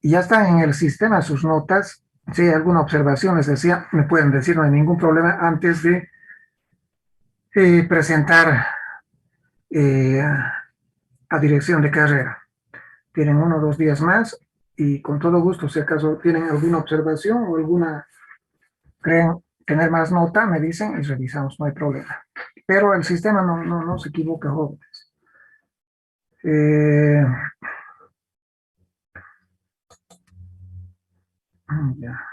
Y ya están en el sistema sus notas. Si hay alguna observación, les decía, me pueden decir, no hay ningún problema antes de presentar a dirección de carrera. Tienen 1 o 2 días más y con todo gusto, si acaso tienen alguna observación o alguna, creen tener más nota, me dicen y revisamos, no hay problema. Pero el sistema no se equivoca, jóvenes. Ya.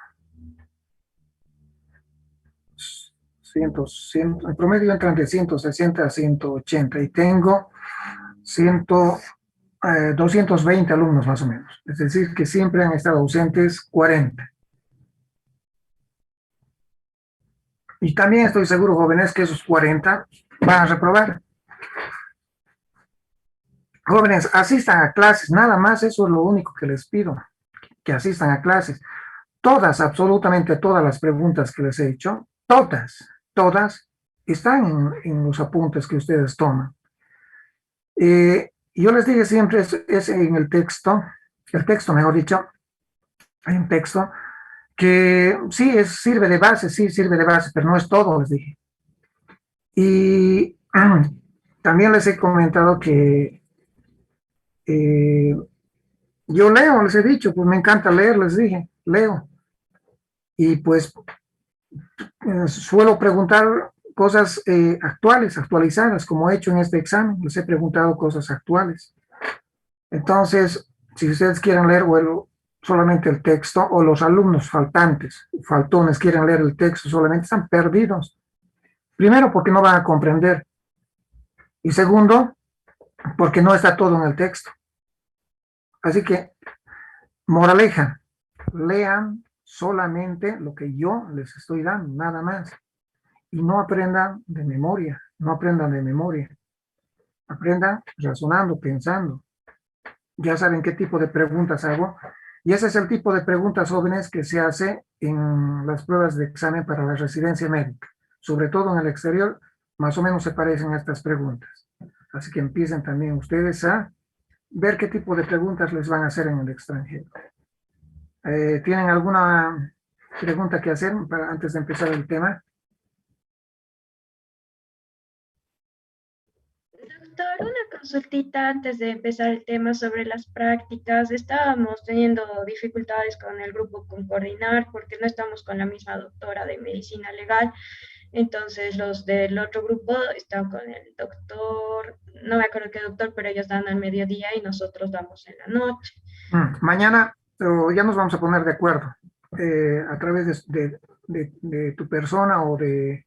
100, en promedio entran de 160 a 180 y tengo 100, 220 alumnos más o menos. Es decir, que siempre han estado ausentes 40. Y también estoy seguro, jóvenes, que esos 40 van a reprobar. Jóvenes, asistan a clases, nada más, eso es lo único que les pido, que asistan a clases. Todas, absolutamente todas las preguntas que les he hecho, todas, están en los apuntes que ustedes toman. Yo les dije siempre, es en el texto mejor dicho, hay un texto que sí sirve de base, pero no es todo, les dije. Y también les he comentado que yo leo, les he dicho, pues me encanta leer, les dije, leo. Y pues suelo preguntar cosas actualizadas, como he hecho en este examen, les he preguntado cosas actuales. Entonces, si ustedes quieren leer solamente el texto, o los alumnos faltones quieren leer el texto solamente, están perdidos. Primero, porque no van a comprender. Y segundo, porque no está todo en el texto. Así que, moraleja, lean solamente lo que yo les estoy dando, nada más. Y no aprendan de memoria, Aprendan razonando, pensando. Ya saben qué tipo de preguntas hago. Y ese es el tipo de preguntas, jóvenes, que se hace en las pruebas de examen para la residencia médica. Sobre todo en el exterior, más o menos se parecen a estas preguntas. Así que empiecen también ustedes a ver qué tipo de preguntas les van a hacer en el extranjero. ¿Tienen alguna pregunta que hacer antes de empezar el tema? Doctor, una consultita antes de empezar el tema sobre las prácticas. Estábamos teniendo dificultades con el grupo con coordinar porque no estamos con la misma doctora de medicina legal. Entonces los del otro grupo están con el doctor, no me acuerdo qué doctor, pero ellos dan al mediodía y nosotros damos en la noche. Mañana ya nos vamos a poner de acuerdo a través de tu persona o les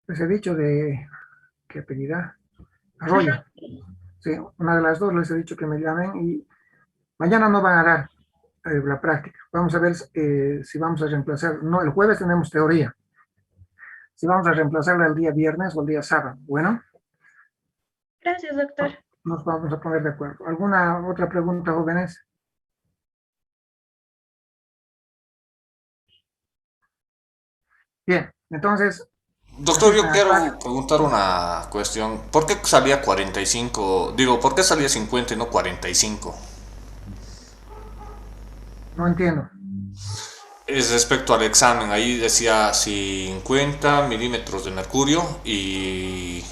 he dicho ¿qué apellida? Arroyo. Sí, una de las dos les he dicho que me llamen y mañana no van a dar la práctica. Vamos a ver si vamos a reemplazar. No, el jueves tenemos teoría. Si vamos a reemplazarla el día viernes o el día sábado. Bueno, Gracias, doctor. nos vamos a poner de acuerdo. ¿Alguna otra pregunta, jóvenes? Bien, entonces, Doctor, yo asistan a quiero clase. preguntar una cuestión. ¿Por qué salía 45? Digo, ¿por qué salía 50 y no 45? No entiendo. Es respecto al examen. Ahí decía 50 milímetros de mercurio y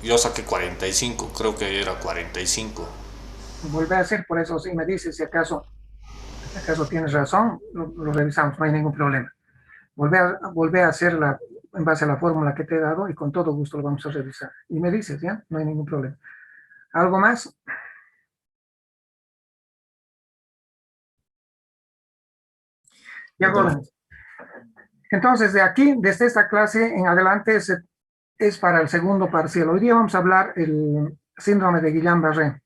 yo saqué 45. Creo que era 45. Vuelve a hacer, por eso sí me dice si acaso tienes razón, lo revisamos, no hay ningún problema. Volver a hacerla en base a la fórmula que te he dado y con todo gusto lo vamos a revisar. Y me dices, ¿ya? No hay ningún problema. ¿Algo más? Ya, jóvenes. Entonces, de aquí, desde esta clase en adelante, es para el segundo parcial. Hoy día vamos a hablar el síndrome de Guillain-Barré.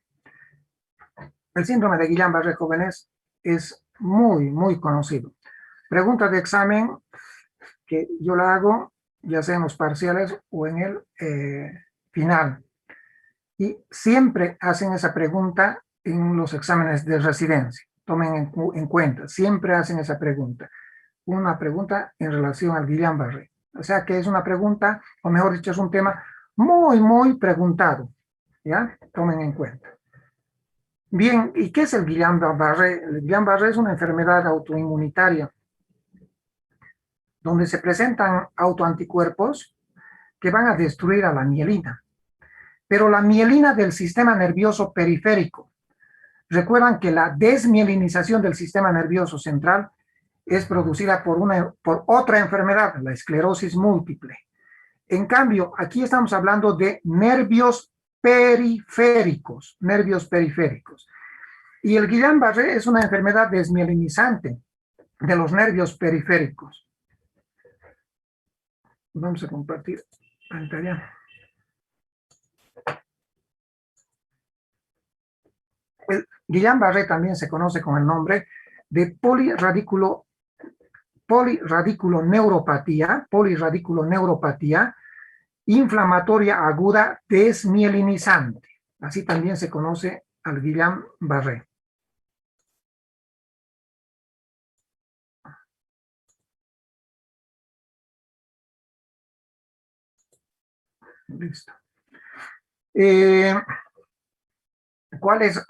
El síndrome de Guillain-Barré, jóvenes, es muy conocido. Pregunta de examen que yo la hago, ya sea en los parciales o en el final. Y siempre hacen esa pregunta en los exámenes de residencia. Tomen en cuenta, siempre hacen esa pregunta. Una pregunta en relación al Guillain-Barré. O sea que es una pregunta, o mejor dicho, es un tema muy preguntado. ¿Ya? Tomen en cuenta. Bien, ¿y qué es el Guillain-Barré? El Guillain-Barré es una enfermedad autoinmunitaria donde se presentan autoanticuerpos que van a destruir a la mielina. Pero la mielina del sistema nervioso periférico. Recuerdan que la desmielinización del sistema nervioso central es producida por otra enfermedad, la esclerosis múltiple. En cambio, aquí estamos hablando de nervios periféricos, Y el Guillain-Barré es una enfermedad desmielinizante de los nervios periféricos. Vamos a compartir pantalla. El Guillain-Barré también se conoce con el nombre de polirradiculoneuropatía inflamatoria aguda desmielinizante. Así también se conoce al Guillain-Barré. Listo. ¿Cuál es?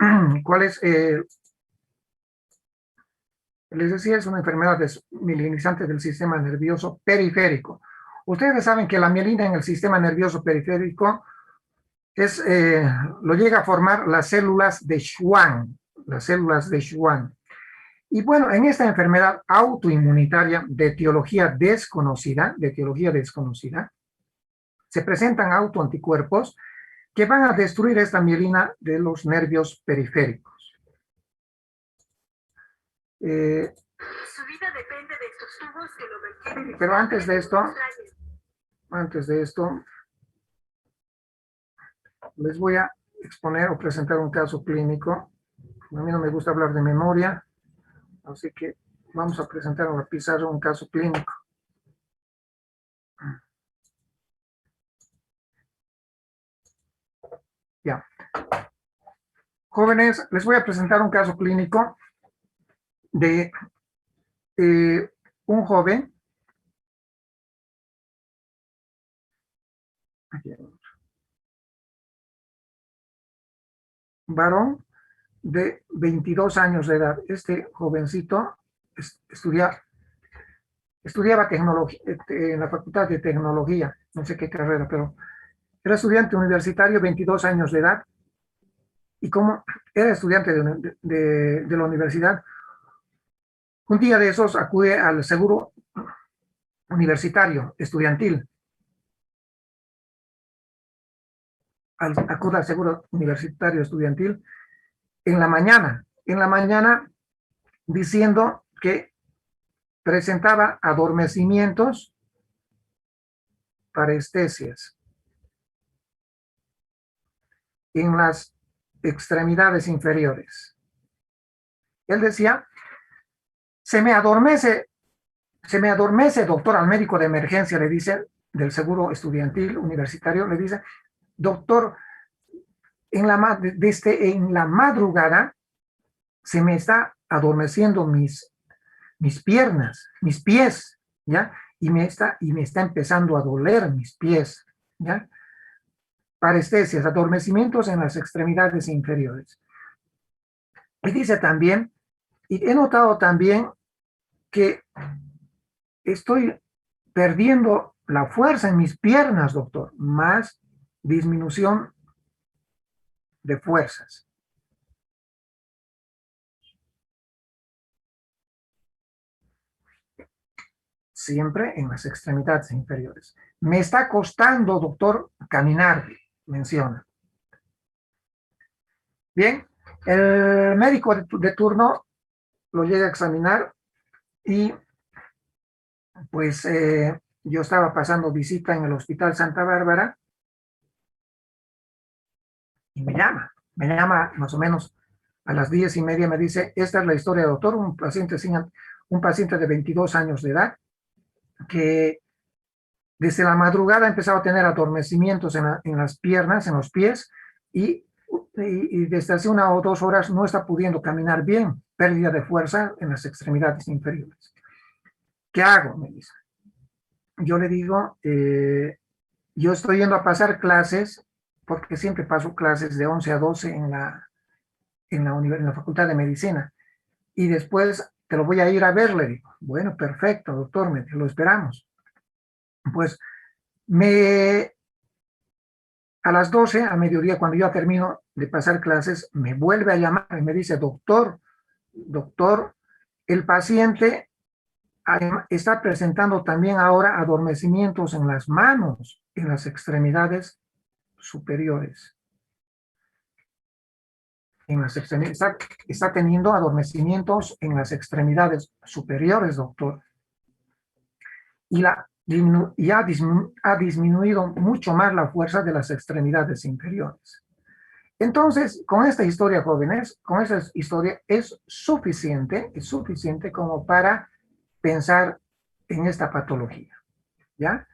Les decía, es una enfermedad desmielinizante del sistema nervioso periférico. Ustedes saben que la mielina en el sistema nervioso periférico lo llega a formar las células de Schwann. Y bueno, en esta enfermedad autoinmunitaria de etiología desconocida, se presentan autoanticuerpos que van a destruir esta mielina de los nervios periféricos. Su vida depende de estos tubos que lo mantienen. Pero antes de esto, les voy a exponer o presentar un caso clínico. A mí no me gusta hablar de memoria, así que vamos a presentar en la pizarra un caso clínico. Ya. Jóvenes, les voy a presentar un caso clínico de un joven. Varón de 22 años de edad. Este jovencito estudiaba tecnología en la Facultad de Tecnología, no sé qué carrera, pero era estudiante universitario, 22 años de edad, y como era estudiante de la universidad, un día de esos acude al seguro universitario estudiantil. Acude al seguro universitario estudiantil en la mañana diciendo que presentaba adormecimientos, parestesias en las extremidades inferiores. Él decía, se me adormece, doctor, al médico de emergencia, le dice, del seguro estudiantil universitario, le dice, doctor, desde en la madrugada se me está adormeciendo mis piernas, mis pies, ¿ya? Y me está empezando a doler mis pies, ¿ya? Parestesias, adormecimientos en las extremidades inferiores. Y dice también, y he notado también que estoy perdiendo la fuerza en mis piernas, doctor, más disminución de fuerzas. Siempre en las extremidades inferiores. Me está costando, doctor, caminar, menciona. Bien, el médico de turno lo llega a examinar y pues yo estaba pasando visita en el Hospital Santa Bárbara y me llama más o menos a las 10:30, me dice, esta es la historia, doctor, un paciente de 22 años de edad que desde la madrugada ha empezado a tener adormecimientos en las piernas, en los pies, y desde hace 1 o 2 horas no está pudiendo caminar bien, pérdida de fuerza en las extremidades inferiores. ¿Qué hago? Me dice. Yo le digo, yo estoy yendo a pasar clases, porque siempre paso clases de 11 a 12 en la Facultad de Medicina. Y después te lo voy a ir a ver, le digo. Bueno, perfecto, doctor, lo esperamos. Pues a las 12, a mediodía, cuando yo termino de pasar clases, me vuelve a llamar y me dice, doctor, el paciente está presentando también ahora adormecimientos en las manos, en las extremidades superiores. Está teniendo adormecimientos en las extremidades superiores, doctor. Y ha disminuido mucho más la fuerza de las extremidades inferiores. Entonces, con esta historia, jóvenes, con esta historia es suficiente como para pensar en esta patología, ¿ya?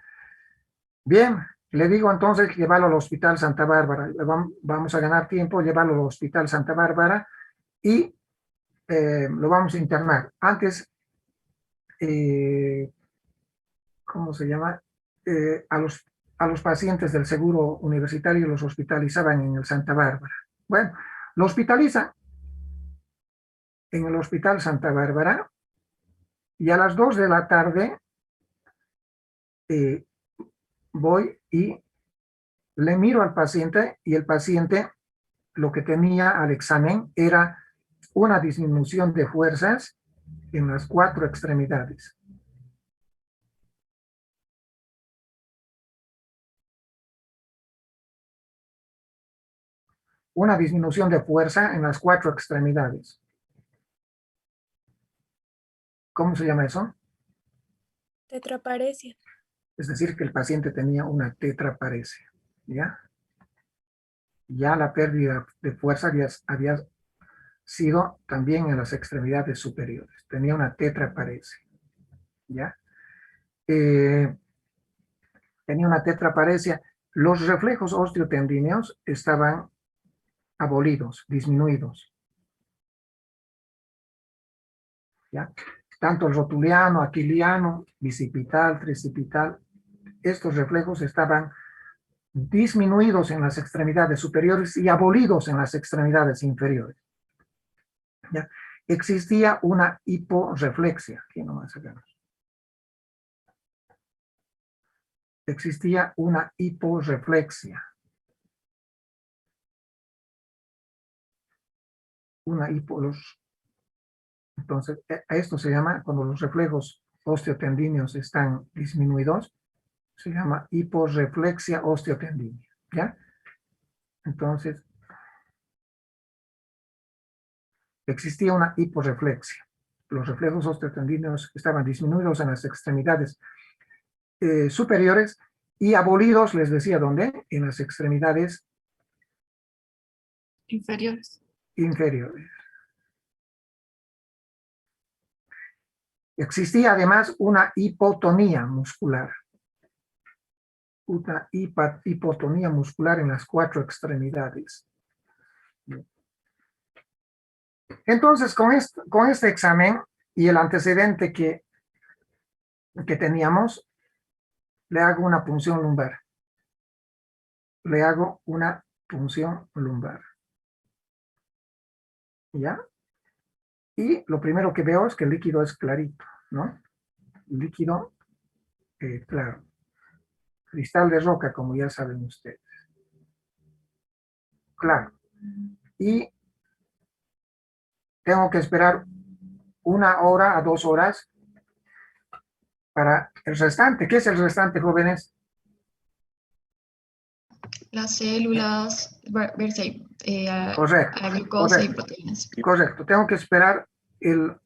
Bien, le digo entonces llevarlo al Hospital Santa Bárbara. Vamos a ganar tiempo, llevarlo al Hospital Santa Bárbara y lo vamos a internar. Antes, ¿cómo se llama? A los pacientes del seguro universitario los hospitalizaban en el Santa Bárbara. Bueno, lo hospitalizan en el Hospital Santa Bárbara y a las 2 de la tarde voy y le miro al paciente y el paciente lo que tenía al examen era una disminución de fuerzas en las 4 extremidades. Una disminución de fuerza en las 4 extremidades. ¿Cómo se llama eso? Tetraparesia. Es decir, que el paciente tenía una tetraparesia, ¿ya? Ya la pérdida de fuerza había sido también en las extremidades superiores. Tenía una tetraparesia, ¿ya? Tenía una tetraparesia. Los reflejos osteotendíneos estaban abolidos, disminuidos, ¿ya? Tanto el rotuliano, aquiliano, bicipital, tricipital, estos reflejos estaban disminuidos en las extremidades superiores y abolidos en las extremidades inferiores, ¿ya? Existía una hiporreflexia, aquí nomás sacamos. Existía una hiporreflexia. Entonces, a esto se llama, cuando los reflejos osteotendíneos están disminuidos, se llama hiporreflexia osteotendínea, ¿ya? Entonces, existía una hiporreflexia. Los reflejos osteotendíneos estaban disminuidos en las extremidades superiores y abolidos, les decía, ¿dónde? En las extremidades Inferiores. inferiores. Existía además una hipotonía muscular. Una hipotonía muscular en las 4 extremidades. Entonces, con este examen y el antecedente que teníamos, le hago una punción lumbar. Le hago una punción lumbar. ¿Ya? Y lo primero que veo es que el líquido es clarito, ¿no? Líquido claro. Cristal de roca, como ya saben ustedes. Claro. Y tengo que esperar 1 hora a 2 horas para el restante. ¿Qué es el restante, jóvenes? Las células, ver si hay Correcto. a glucosa y Correcto. proteínas. Correcto. Tengo que esperar el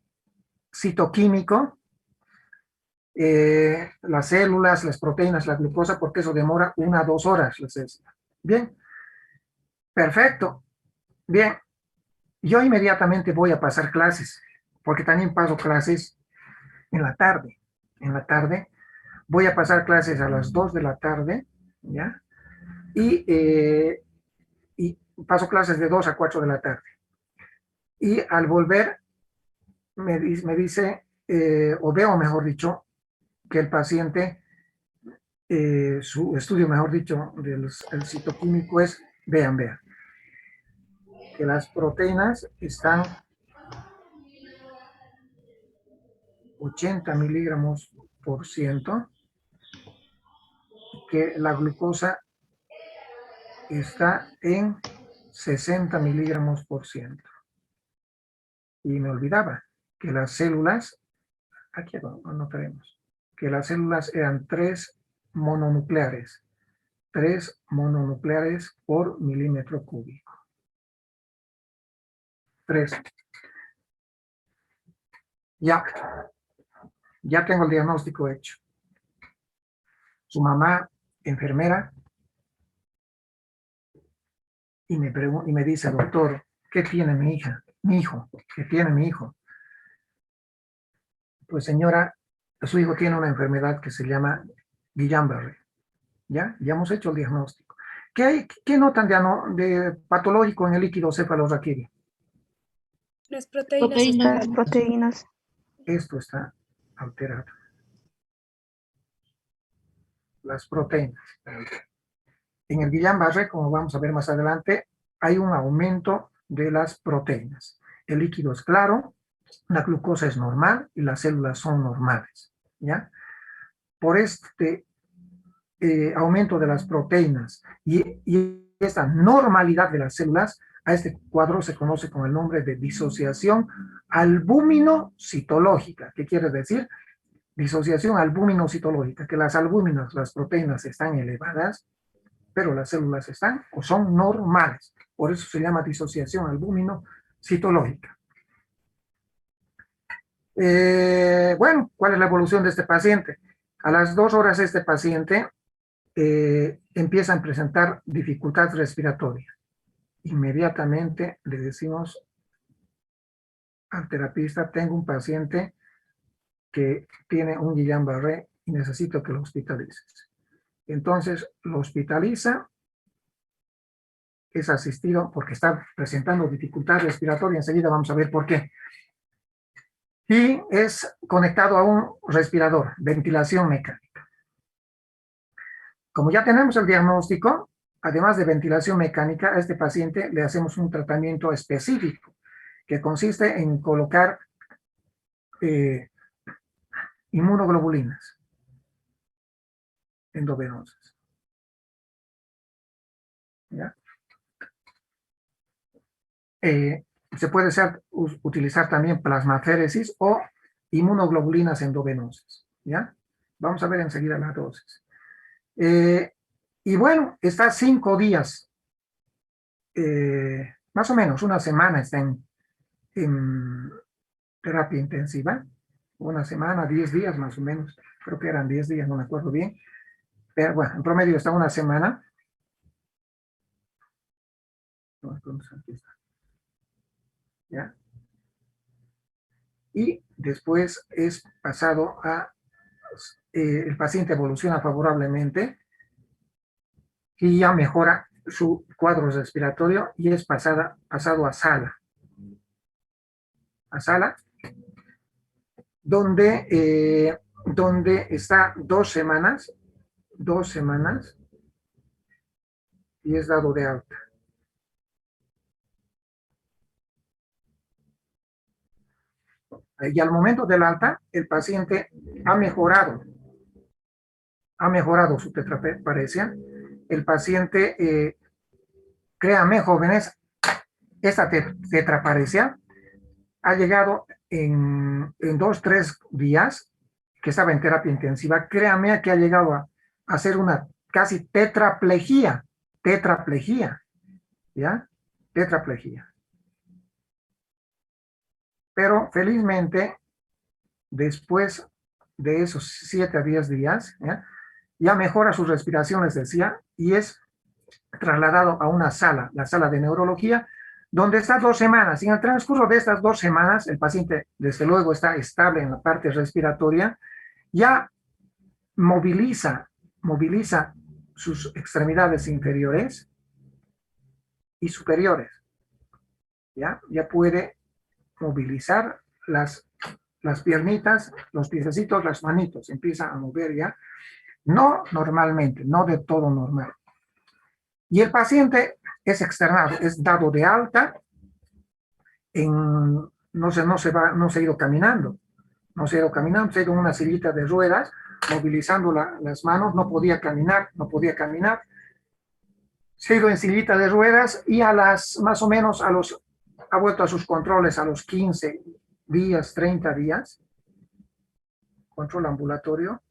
citoquímico, las células, las proteínas, la glucosa, porque eso demora 1 a 2 horas. Bien. Perfecto. Bien. Yo inmediatamente voy a pasar clases, porque también paso clases en la tarde. En la tarde voy a pasar clases a las 2 de la tarde, ¿ya? Y paso clases de 2 a 4 de la tarde. Y al volver, me dice, o veo, mejor dicho, que el paciente, su estudio, mejor dicho, del citoquímico es, vean. que las proteínas están 80 miligramos por ciento, que la glucosa está en 60 miligramos por ciento. Y me olvidaba que las células, aquí anotaremos, que las células eran 3 mononucleares. 3 mononucleares por milímetro cúbico. 3. Ya tengo el diagnóstico hecho. Su mamá, enfermera, y me dice, doctor, ¿qué tiene mi hija? Mi hijo, ¿qué tiene mi hijo? Pues señora, su hijo tiene una enfermedad que se llama Guillain-Barré. ¿Ya? Ya hemos hecho el diagnóstico. ¿Qué notan de patológico en el líquido cefalorraquídeo? Las proteínas. Esto está alterado. Las proteínas. En el Guillain-Barré, como vamos a ver más adelante, hay un aumento de las proteínas. El líquido es claro, la glucosa es normal y las células son normales. ¿Ya? Por este aumento de las proteínas y esta normalidad de las células, a este cuadro se conoce con el nombre de disociación albúmino-citológica. ¿Qué quiere decir? Disociación albúmino-citológica, que las albúminas, las proteínas están elevadas, pero las células están o son normales. Por eso se llama disociación albúmino-citológica. Bueno, ¿cuál es la evolución de este paciente? A las 2 horas este paciente empieza a presentar dificultad respiratoria. Inmediatamente le decimos al terapista, tengo un paciente que tiene un Guillain-Barré y necesito que lo hospitalices. Entonces lo hospitaliza, es asistido porque está presentando dificultad respiratoria, enseguida vamos a ver por qué. Y es conectado a un respirador, ventilación mecánica. Como ya tenemos el diagnóstico, además de ventilación mecánica, a este paciente le hacemos un tratamiento específico que consiste en colocar inmunoglobulinas endovenosas. ¿Ya? Se puede utilizar también plasmaféresis o inmunoglobulinas endovenosas. ¿Ya? Vamos a ver enseguida las dosis. Y bueno, está 5 días, más o menos una semana está en terapia intensiva, una semana, 10 días más o menos, creo que eran 10 días, no me acuerdo bien, pero bueno, en promedio está una semana. ¿Ya? Y después es pasado a, el paciente evoluciona favorablemente y ya mejora su cuadro respiratorio y es pasado a sala. A sala, donde está 2 semanas y es dado de alta. Y al momento del alta, el paciente ha mejorado su tetraparesia. El paciente, créanme jóvenes, esta tetraparesia ha llegado en 2-3 días, que estaba en terapia intensiva, créanme que ha llegado a hacer una casi tetraplegia, ¿ya? Tetraplegia. Pero felizmente, después de esos 7 a 10 días, ya mejora su respiración, les decía, y es trasladado a una sala, la sala de neurología, donde está 2 semanas. Y en el transcurso de estas 2 semanas, el paciente, desde luego, está estable en la parte respiratoria, ya moviliza sus extremidades inferiores y superiores. Ya puede movilizar las piernitas, los piececitos, las manitos, empieza a mover ya, no normalmente, no de todo normal. Y el paciente es externado, es dado de alta no se ha ido caminando, se ha ido en una sillita de ruedas, movilizando las manos, no podía caminar, se ha ido en sillita de ruedas y más o menos ha vuelto a sus controles a los 15 días, 30 días, control ambulatorio.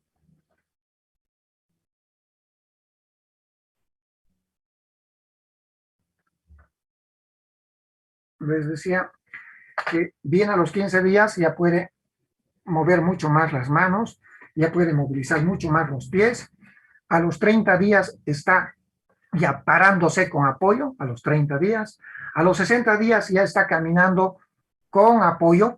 Les decía que bien a los 15 días ya puede mover mucho más las manos, ya puede movilizar mucho más los pies. A los 30 días está ya parándose con apoyo, a los 30 días. A los 60 días ya está caminando con apoyo.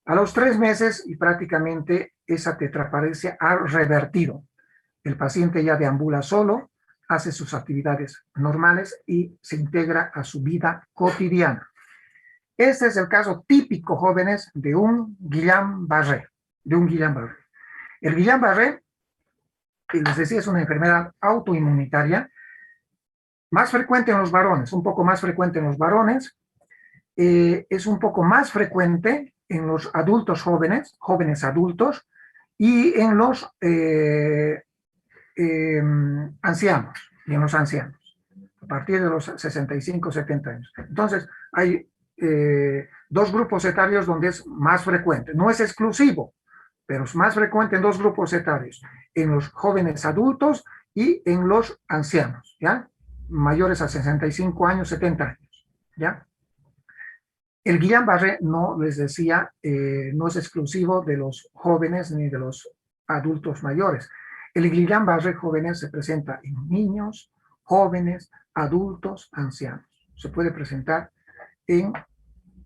A los 3 meses y prácticamente esa tetraparesia ha revertido. El paciente ya deambula solo, hace sus actividades normales y se integra a su vida cotidiana. Este es el caso típico, jóvenes, de un Guillain-Barré. El Guillain-Barré, que les decía, es una enfermedad autoinmunitaria, más frecuente en los varones, un poco más frecuente en los varones, es un poco más frecuente en los adultos jóvenes adultos, y en los ancianos, a partir de los 65, 70 años. Entonces, hay 2 grupos etarios donde es más frecuente. No es exclusivo, pero es más frecuente en 2 grupos etarios, en los jóvenes adultos y en los ancianos, ¿ya? Mayores a 65 años, 70 años, ¿ya? El Guillain-Barré, no les decía, no es exclusivo de los jóvenes ni de los adultos mayores. El Guillain-Barré, jóvenes, se presenta en niños, jóvenes, adultos, ancianos. Se puede presentar en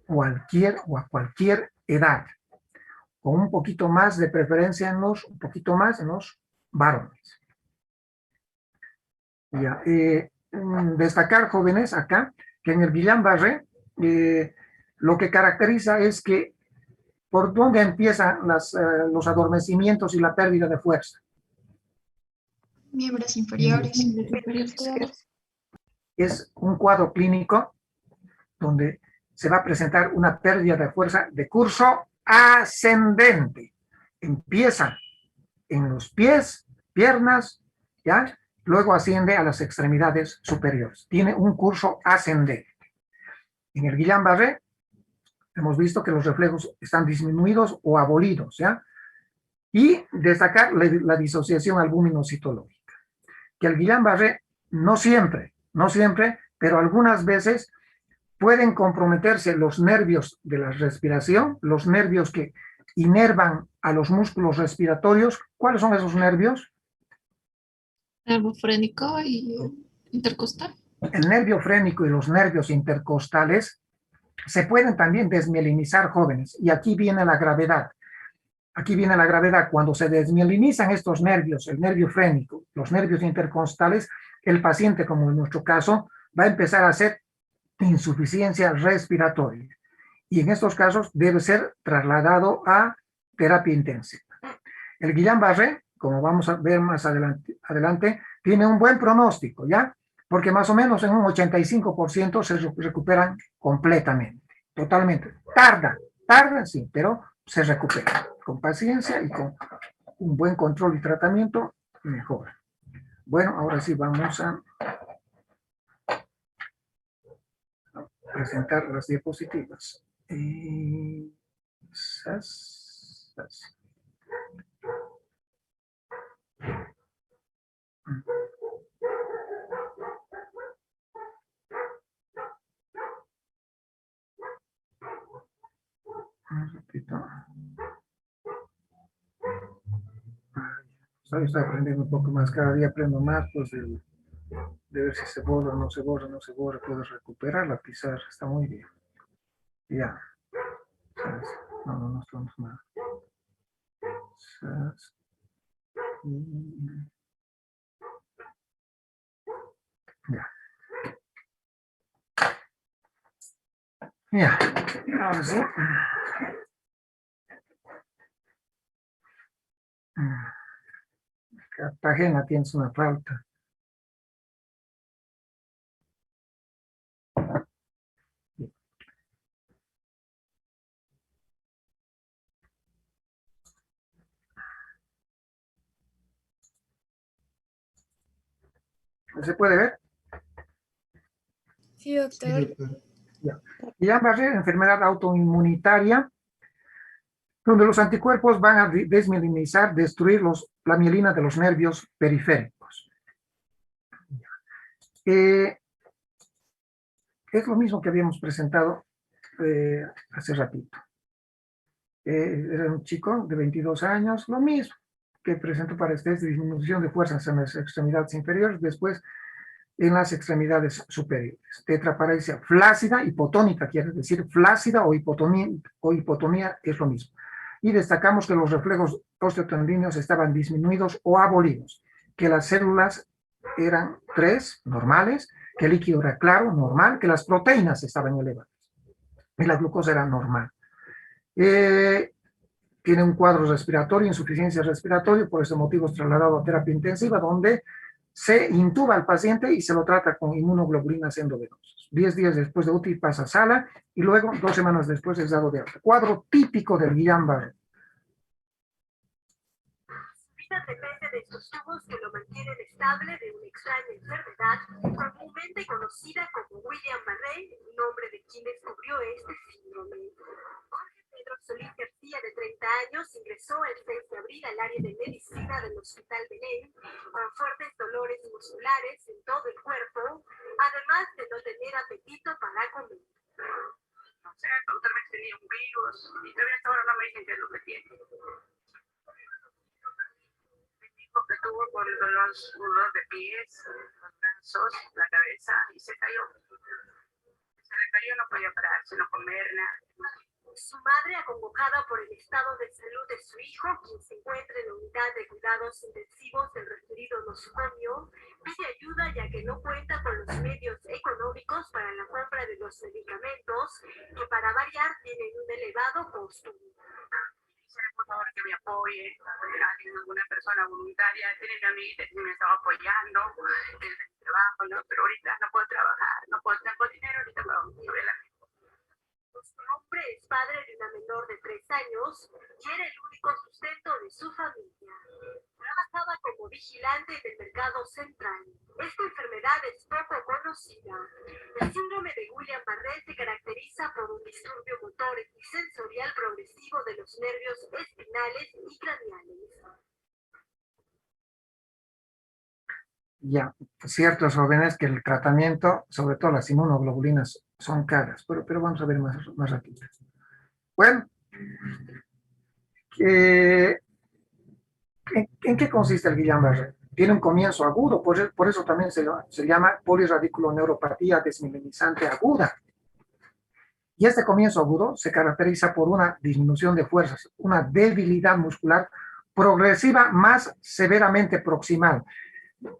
cualquier a cualquier edad, con un poquito más de preferencia en los varones. Ya, destacar, jóvenes, acá, que en el Guillain-Barré lo que caracteriza es que por dónde empiezan los adormecimientos y la pérdida de fuerza. Miembros inferiores. Es un cuadro clínico donde se va a presentar una pérdida de fuerza de curso ascendente. Empieza en los pies, piernas, ¿ya? Luego asciende a las extremidades superiores. Tiene un curso ascendente. En el Guillain-Barré hemos visto que los reflejos están disminuidos o abolidos, ¿ya? Y destacar la disociación albúmino-citológica. Que el Guillain-Barré no siempre, pero algunas veces pueden comprometerse los nervios de la respiración, los nervios que inervan a los músculos respiratorios. ¿Cuáles son esos nervios? Nervio frénico y intercostal. El nervio frénico y los nervios intercostales se pueden también desmielinizar, jóvenes, y aquí viene la gravedad. Cuando se desmielinizan estos nervios, el nervio frénico, los nervios intercostales, el paciente, como en nuestro caso, va a empezar a hacer insuficiencia respiratoria. Y en estos casos debe ser trasladado a terapia intensiva. El Guillain-Barré, como vamos a ver más adelante, tiene un buen pronóstico, ¿ya? Porque más o menos en un 85% se recuperan completamente, totalmente. Tarda, sí, pero se recupera. Con paciencia y con un buen control y tratamiento, mejora. Bueno, ahora sí vamos a presentar las diapositivas. Un ratito. Estoy aprendiendo un poco más, cada día aprendo más, pues de ver si se borra, no se borra, puedo recuperar la pizarra, está muy bien. Ya. No estamos mal. Ya. Ya. Ahora sí. Cartagena tienes una falta. ¿Se puede ver? Sí, doctor. Ya. Guillain-Barré, enfermedad autoinmunitaria, donde los anticuerpos van a desmielinizar, destruir la mielina de los nervios periféricos. Es lo mismo que habíamos presentado hace ratito. Era un chico de 22 años, lo mismo que presentó para disminución de fuerzas en las extremidades inferiores, después en las extremidades superiores. Tetraparesia flácida, hipotónica, quiere decir flácida o hipotonía es lo mismo. Y destacamos que los reflejos osteotendíneos estaban disminuidos o abolidos, que las células eran 3, normales, que el líquido era claro, normal, que las proteínas estaban elevadas y la glucosa era normal. Tiene un cuadro respiratorio, insuficiencia respiratoria, por ese motivo es trasladado a terapia intensiva, donde se intuba al paciente y se lo trata con inmunoglobulinas endovenosas. 10 días después de UTI pasa a sala y luego 2 semanas después es dado de alta. Cuadro típico del Guillain-Barré. Su vida depende de estos tubos que lo mantienen estable de una extraña enfermedad comúnmente conocida como Guillain-Barré, nombre de quien descubrió este síndrome. Jorge Pedro Solís García, de 30 años, ingresó el 6 de abril al área de medicina del Hospital Belén con fuertes dolores musculares en todo el cuerpo, además de no tener apetito para comer. No sé, el doctor me tenía un virus y todavía hasta ahora no me dicen qué es lo que tiene. Me dijo que tuvo por los de pies, los brazos, la cabeza y se cayó. Se le cayó, no podía pararse, no comer, nada. Su madre, acongojada por el estado de salud de su hijo, quien se encuentra en la unidad de cuidados intensivos del referido nosocomio, pide ayuda ya que no cuenta con los medios económicos para la compra de los medicamentos, que para variar tienen un elevado costo. Quisiera, por favor, que me apoye, alguien, alguna persona voluntaria. Tiene mi amiguita que me estaba apoyando desde el trabajo, ¿no? Pero ahorita no puedo trabajar, no tengo dinero ahorita para ver la. Este hombre es padre de una menor de 3 años y era el único sustento de su familia. Trabajaba como vigilante del mercado central. Esta enfermedad es poco conocida. El síndrome de Guillain-Barré se caracteriza por un disturbio motor y sensorial progresivo de los nervios espinales y craneales. Ya, cierto, jóvenes, que el tratamiento, sobre todo las inmunoglobulinas, son caras, pero vamos a ver más rápido. Bueno, ¿en qué consiste el Guillain-Barré? Tiene un comienzo agudo, por eso también se llama polirradiculoneuropatía desmielinizante aguda. Y este comienzo agudo se caracteriza por una disminución de fuerzas, una debilidad muscular progresiva más severamente proximal.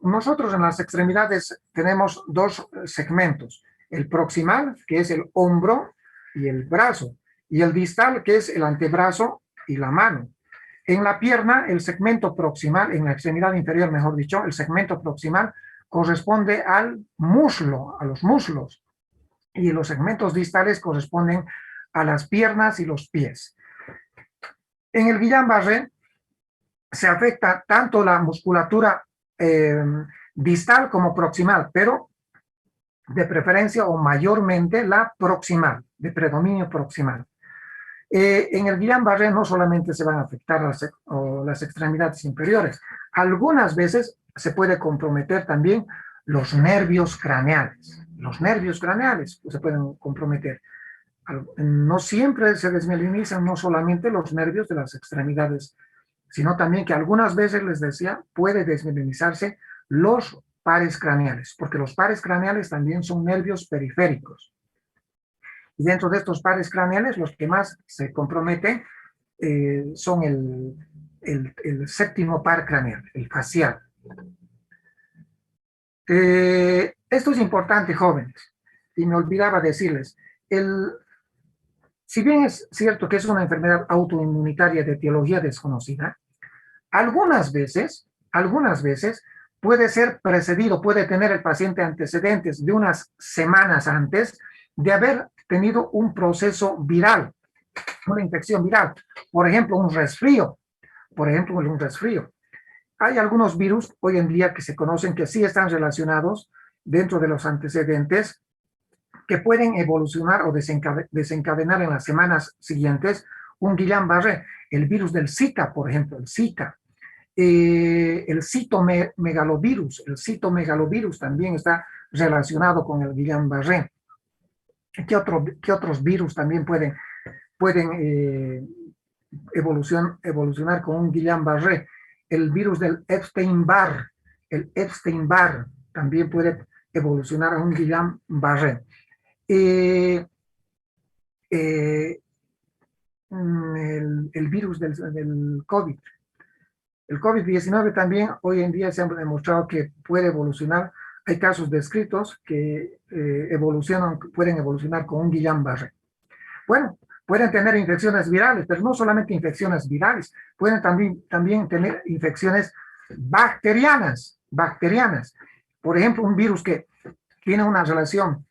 Nosotros en las extremidades tenemos 2 segmentos, el proximal, que es el hombro y el brazo, y el distal, que es el antebrazo y la mano. En la pierna, el segmento proximal, en la extremidad inferior, mejor dicho, el segmento proximal corresponde al muslo, a los muslos, y los segmentos distales corresponden a las piernas y los pies. En el Guillain-Barré se afecta tanto la musculatura distal como proximal, pero de preferencia o mayormente la proximal, de predominio proximal. En el Guillain-Barré no solamente se van a afectar las extremidades inferiores, algunas veces se puede comprometer también los nervios craneales. Los nervios craneales se pueden comprometer. No siempre se desmielinizan no solamente los nervios de las extremidades, sino también que algunas veces, les decía, puede desmielinizarse los pares craneales, porque los pares craneales también son nervios periféricos. Y dentro de estos pares craneales, los que más se comprometen son el séptimo par craneal, el facial. Esto es importante, jóvenes, y me olvidaba decirles, si bien es cierto que es una enfermedad autoinmunitaria de etiología desconocida, algunas veces puede ser precedido, puede tener el paciente antecedentes de unas semanas antes de haber tenido un proceso viral, una infección viral, por ejemplo, un resfrío, hay algunos virus hoy en día que se conocen que sí están relacionados dentro de los antecedentes, que pueden evolucionar o desencadenar en las semanas siguientes un Guillain-Barré. El virus del Zika, por ejemplo, el Zika. El citomegalovirus. El citomegalovirus también está relacionado con el Guillain-Barré. ¿Qué otros virus también pueden evolucionar con un Guillain-Barré? El virus del Epstein-Barr. El Epstein-Barr también puede evolucionar a un Guillain-Barré. El virus del COVID. El COVID-19 también hoy en día se ha demostrado que puede evolucionar. Hay casos descritos que pueden evolucionar con un Guillain-Barré. Bueno, pueden tener infecciones virales, pero no solamente infecciones virales, pueden también tener infecciones bacterianas. Por ejemplo, un virus que tiene una relación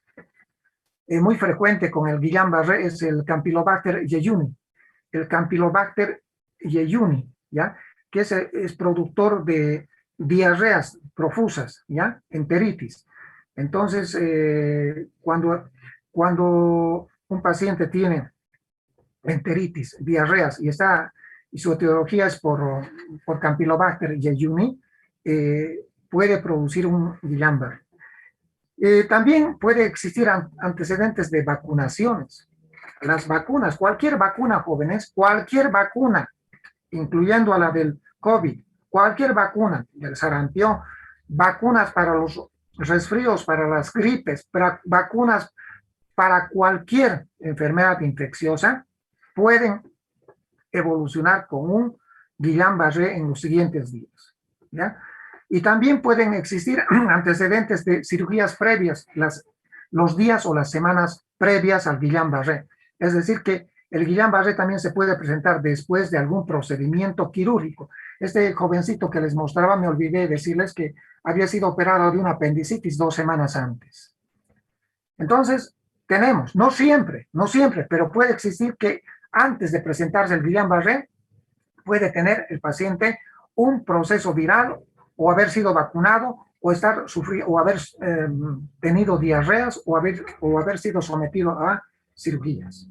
muy frecuente con el Guillain-Barré es el Campylobacter jejuni. El Campylobacter jejuni, ¿ya? Que es productor de diarreas profusas, ¿ya? Enteritis. Entonces, cuando un paciente tiene enteritis, diarreas, y su etiología es por Campylobacter jejuni, puede producir un Guillain-Barré. También puede existir antecedentes de vacunaciones. Las vacunas, cualquier vacuna, jóvenes, cualquier vacuna, incluyendo a la del COVID, cualquier vacuna, del sarampión, vacunas para los resfríos, para las gripes, vacunas para cualquier enfermedad infecciosa, pueden evolucionar con un Guillain-Barré en los siguientes días, ¿ya? Y también pueden existir antecedentes de cirugías previas, los días o las semanas previas al Guillain-Barré. Es decir, que el Guillain-Barré también se puede presentar después de algún procedimiento quirúrgico. Este jovencito que les mostraba, me olvidé decirles que había sido operado de una apendicitis 2 semanas antes. Entonces, tenemos, no siempre, pero puede existir que antes de presentarse el Guillain-Barré, puede tener el paciente un proceso viral o haber sido vacunado o haber tenido diarreas o haber sido sometido a cirugías.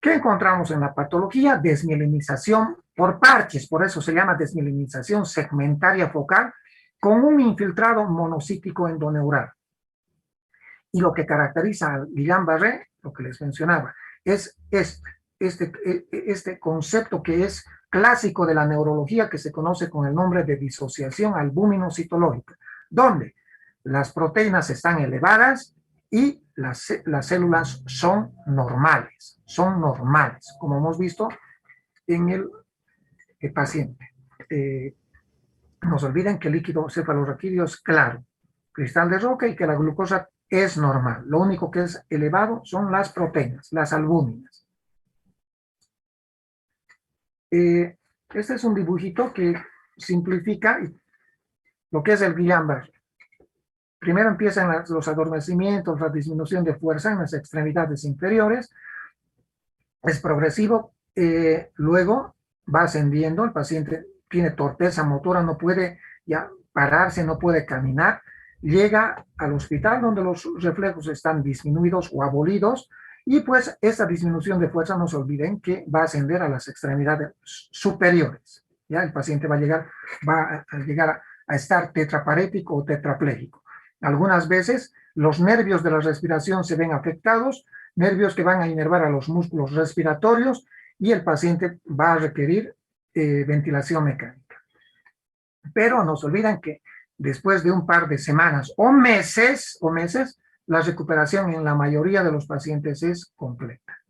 ¿Qué encontramos en la patología? Desmielinización por parches, por eso se llama desmielinización segmentaria focal, con un infiltrado monocítico endoneural. Y lo que caracteriza al Guillain-Barré, lo que les mencionaba, es este concepto que es clásico de la neurología, que se conoce con el nombre de disociación albúmino-citológica, donde las proteínas están elevadas y las células son normales, como hemos visto en el paciente. No se olviden que el líquido cefalorraquídeo es claro, cristal de roca, y que la glucosa es normal. Lo único que es elevado son las proteínas, las albúminas. Este es un dibujito que simplifica lo que es el Guillain-Barré. Primero empiezan los adormecimientos, la disminución de fuerza en las extremidades inferiores. Es progresivo. Luego va ascendiendo. El paciente tiene torpeza motora, no puede ya pararse, no puede caminar. Llega al hospital donde los reflejos están disminuidos o abolidos. Y pues esta disminución de fuerza, no se olviden que va a ascender a las extremidades superiores. ¿Ya? El paciente va a llegar a estar tetraparético o tetrapléjico. Algunas veces los nervios de la respiración se ven afectados, nervios que van a inervar a los músculos respiratorios, y el paciente va a requerir ventilación mecánica. Pero no se olviden que después de un par de semanas o meses, la recuperación en la mayoría de los pacientes es completa,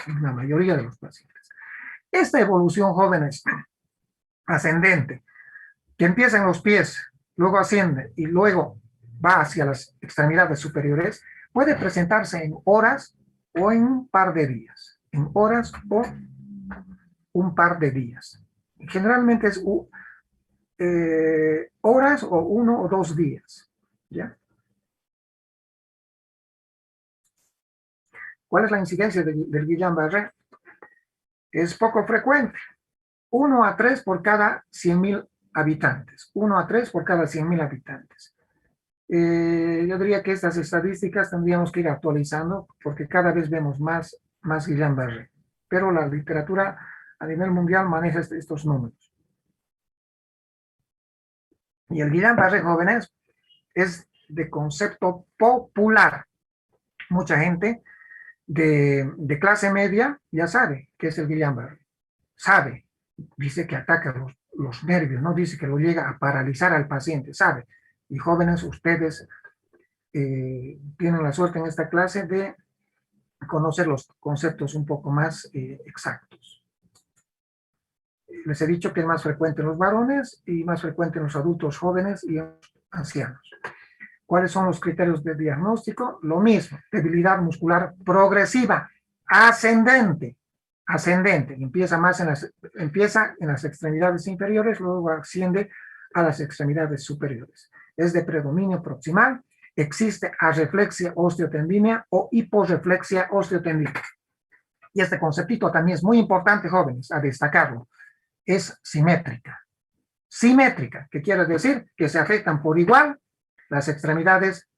en la mayoría de los pacientes. Esta evolución, jóvenes, ascendente, que empieza en los pies, luego asciende y luego va hacia las extremidades superiores, puede presentarse en horas o en un par de días. En horas o un par de días. Generalmente es horas o 1 o 2 días. ¿Ya? ¿Cuál es la incidencia del Guillain-Barré? Es poco frecuente. 1 a 3 por cada 100.000 habitantes. 1 a 3 por cada 100.000 habitantes. Yo diría que estas estadísticas tendríamos que ir actualizando porque cada vez vemos más Guillain-Barré. Pero la literatura a nivel mundial maneja estos números. Y el Guillain-Barré, jóvenes, es de concepto popular. Mucha gente de clase media ya sabe qué es el Guillain-Barré. Sabe, dice que ataca los nervios, no dice que lo llega a paralizar al paciente, sabe. Y jóvenes, ustedes tienen la suerte en esta clase de conocer los conceptos un poco más exactos. Les he dicho que es más frecuente en los varones y más frecuente en los adultos jóvenes y en los ancianos. ¿Cuáles son los criterios de diagnóstico? Lo mismo, debilidad muscular progresiva, ascendente, empieza en las extremidades inferiores, luego asciende a las extremidades superiores. Es de predominio proximal, existe arreflexia osteotendínea o hiporreflexia osteotendínea. Y este conceptito también es muy importante, jóvenes, a destacarlo. Es simétrica. Simétrica, que quiere decir que se afectan por igual las extremidades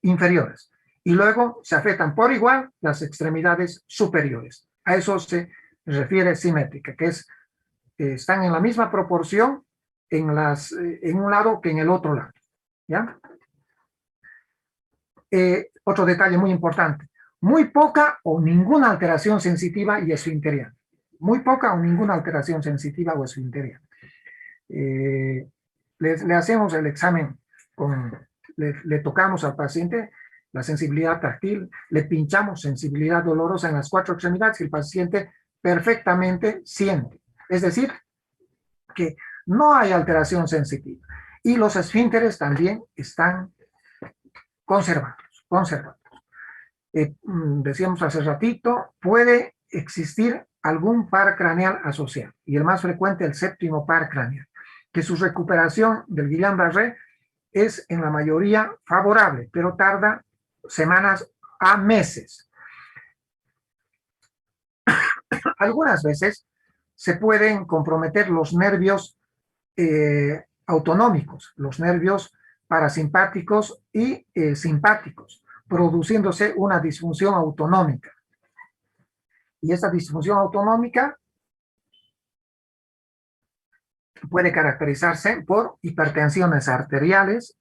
inferiores. Y luego se afectan por igual las extremidades superiores. A eso se refiere simétrica, que es, están en la misma proporción en un lado que en el otro lado. ¿Ya? Otro detalle muy importante. Muy poca o ninguna alteración sensitiva y esfinteriana. Muy poca o ninguna alteración sensitiva o esfinteriana. Le hacemos el examen, le tocamos al paciente la sensibilidad táctil, le pinchamos sensibilidad dolorosa en las 4 extremidades y el paciente perfectamente siente. Es decir, que no hay alteración sensitiva. Y los esfínteres también están conservados. Decíamos hace ratito, puede existir algún par craneal asociado, y el más frecuente el séptimo par craneal, que su recuperación del Guillain-Barré es en la mayoría favorable, pero tarda semanas a meses. Algunas veces se pueden comprometer los nervios autonómicos, los nervios parasimpáticos y simpáticos, produciéndose una disfunción autonómica. Y esta disfunción autonómica puede caracterizarse por hipertensiones arteriales,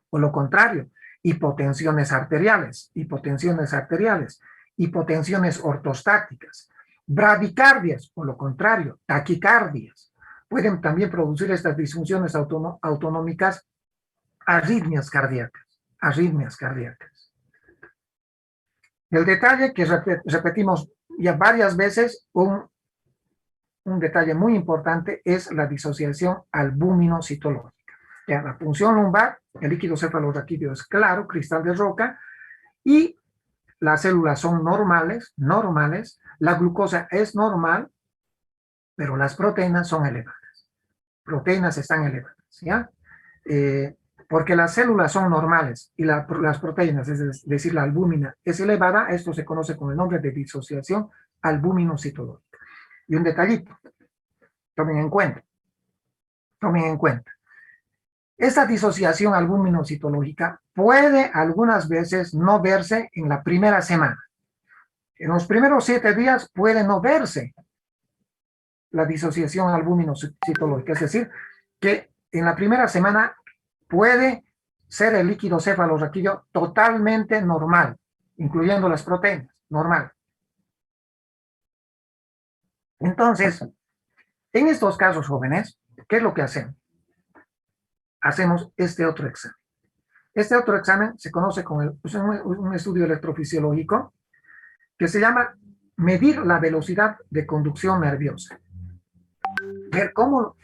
o lo contrario, hipotensiones arteriales, hipotensiones ortostáticas, bradicardias, o lo contrario, taquicardias. Pueden también producir estas disfunciones autonómicas arritmias cardíacas. El detalle que repetimos ya varias veces, un detalle muy importante es la disociación albúmino-citológica. Ya, la punción lumbar, el líquido cefalorraquídeo es claro, cristal de roca, y las células son normales, la glucosa es normal, pero las proteínas son elevadas. Proteínas están elevadas, ¿ya? Porque las células son normales y las proteínas, es decir, la albúmina es elevada, esto se conoce con el nombre de disociación albúmino-citológica. Y un detallito, tomen en cuenta. Esta disociación albúmino-citológica puede algunas veces no verse en la primera semana. En los primeros 7 días puede no verse la disociación albúmino-citológica, es decir, que en la primera semana puede ser el líquido cefalorraquídeo totalmente normal, incluyendo las proteínas, normal. Entonces, en estos casos, jóvenes, ¿qué es lo que hacemos? Hacemos este otro examen. Este otro examen se conoce como un estudio electrofisiológico que se llama medir la velocidad de conducción nerviosa. Ver cómo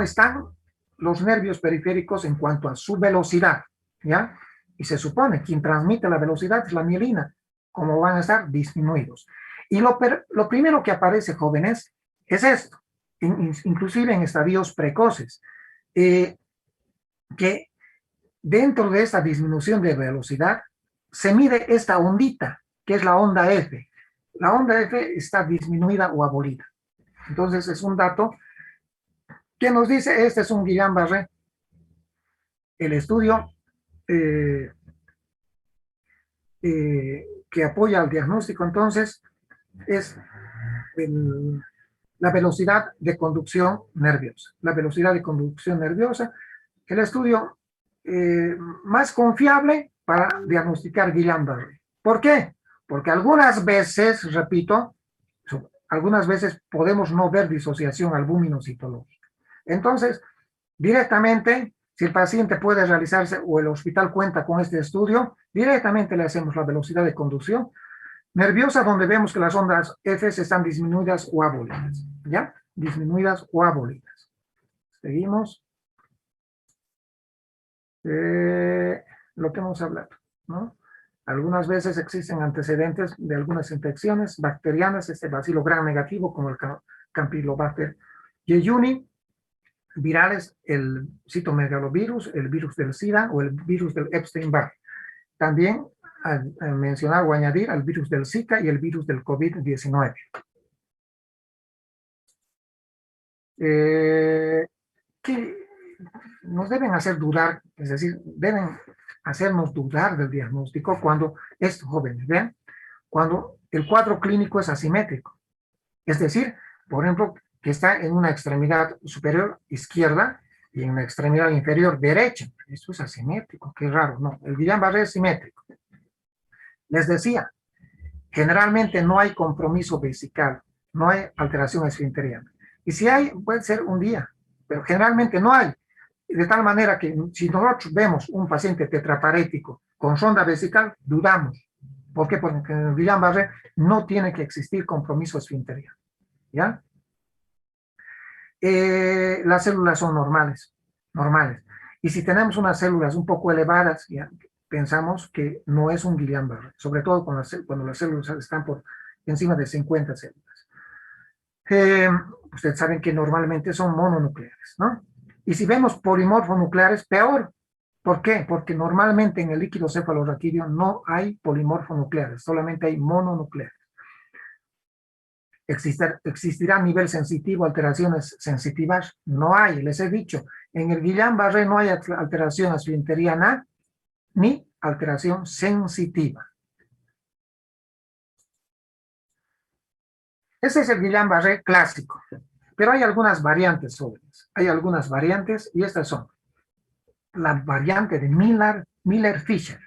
están los nervios periféricos en cuanto a su velocidad, ¿ya? Y se supone que quien transmite la velocidad es la mielina, como van a estar disminuidos. Y lo primero que aparece, jóvenes, es esto, inclusive en estadios precoces, que dentro de esta disminución de velocidad se mide esta ondita, que es la onda F. la onda F está disminuida o abolida. Entonces es un dato que nos dice, este es un Guillain-Barré. El estudio que apoya al diagnóstico, entonces, es la velocidad de conducción nerviosa. La velocidad de conducción nerviosa, el estudio más confiable para diagnosticar Guillain-Barré. ¿Por qué? Porque algunas veces, repito, algunas veces podemos no ver disociación albúmino-citológica. Entonces, directamente, si el paciente puede realizarse o el hospital cuenta con este estudio, directamente le hacemos la velocidad de conducción nerviosa, donde vemos que las ondas F están disminuidas o abolidas. ¿Ya? Disminuidas o abolidas. Seguimos. Lo que hemos hablado, ¿no? Algunas veces existen antecedentes de algunas infecciones bacterianas, este bacilo gram negativo, como el Campylobacter jejuni, virales, el citomegalovirus, el virus del SIDA o el virus del Epstein-Barr. También mencionar o añadir al virus del Zika y el virus del COVID-19. Que nos deben hacer dudar, es decir, deben hacernos dudar del diagnóstico cuando estos jóvenes, vean, cuando el cuadro clínico es asimétrico. Es decir, por ejemplo, que está en una extremidad superior izquierda y en la extremidad inferior derecha. Esto es asimétrico, qué raro, no. El Guillain-Barré es simétrico. Les decía, generalmente no hay compromiso vesical, no hay alteración esfinteriana. Y si hay, puede ser un día, pero generalmente no hay. De tal manera que si nosotros vemos un paciente tetraparético con sonda vesical, dudamos. ¿Por qué? Porque en el Guillain-Barré no tiene que existir compromiso esfinteriano. ¿Ya? Las células son normales. Y si tenemos unas células un poco elevadas, ya pensamos que no es un Guillain-Barré, sobre todo cuando las células están por encima de 50 células. Ustedes saben que normalmente son mononucleares, ¿no? Y si vemos polimorfonucleares, peor. ¿Por qué? Porque normalmente en el líquido cefalorraquídeo no hay polimorfonucleares, solamente hay mononucleares. ¿Existirá a nivel sensitivo alteraciones sensitivas? No hay, les he dicho. En el Guillain-Barré no hay alteración esfinteriana ni alteración sensitiva. Ese es el Guillain-Barré clásico. Pero hay algunas variantes, jóvenes. Hay algunas variantes y estas son la variante de Miller-Fisher.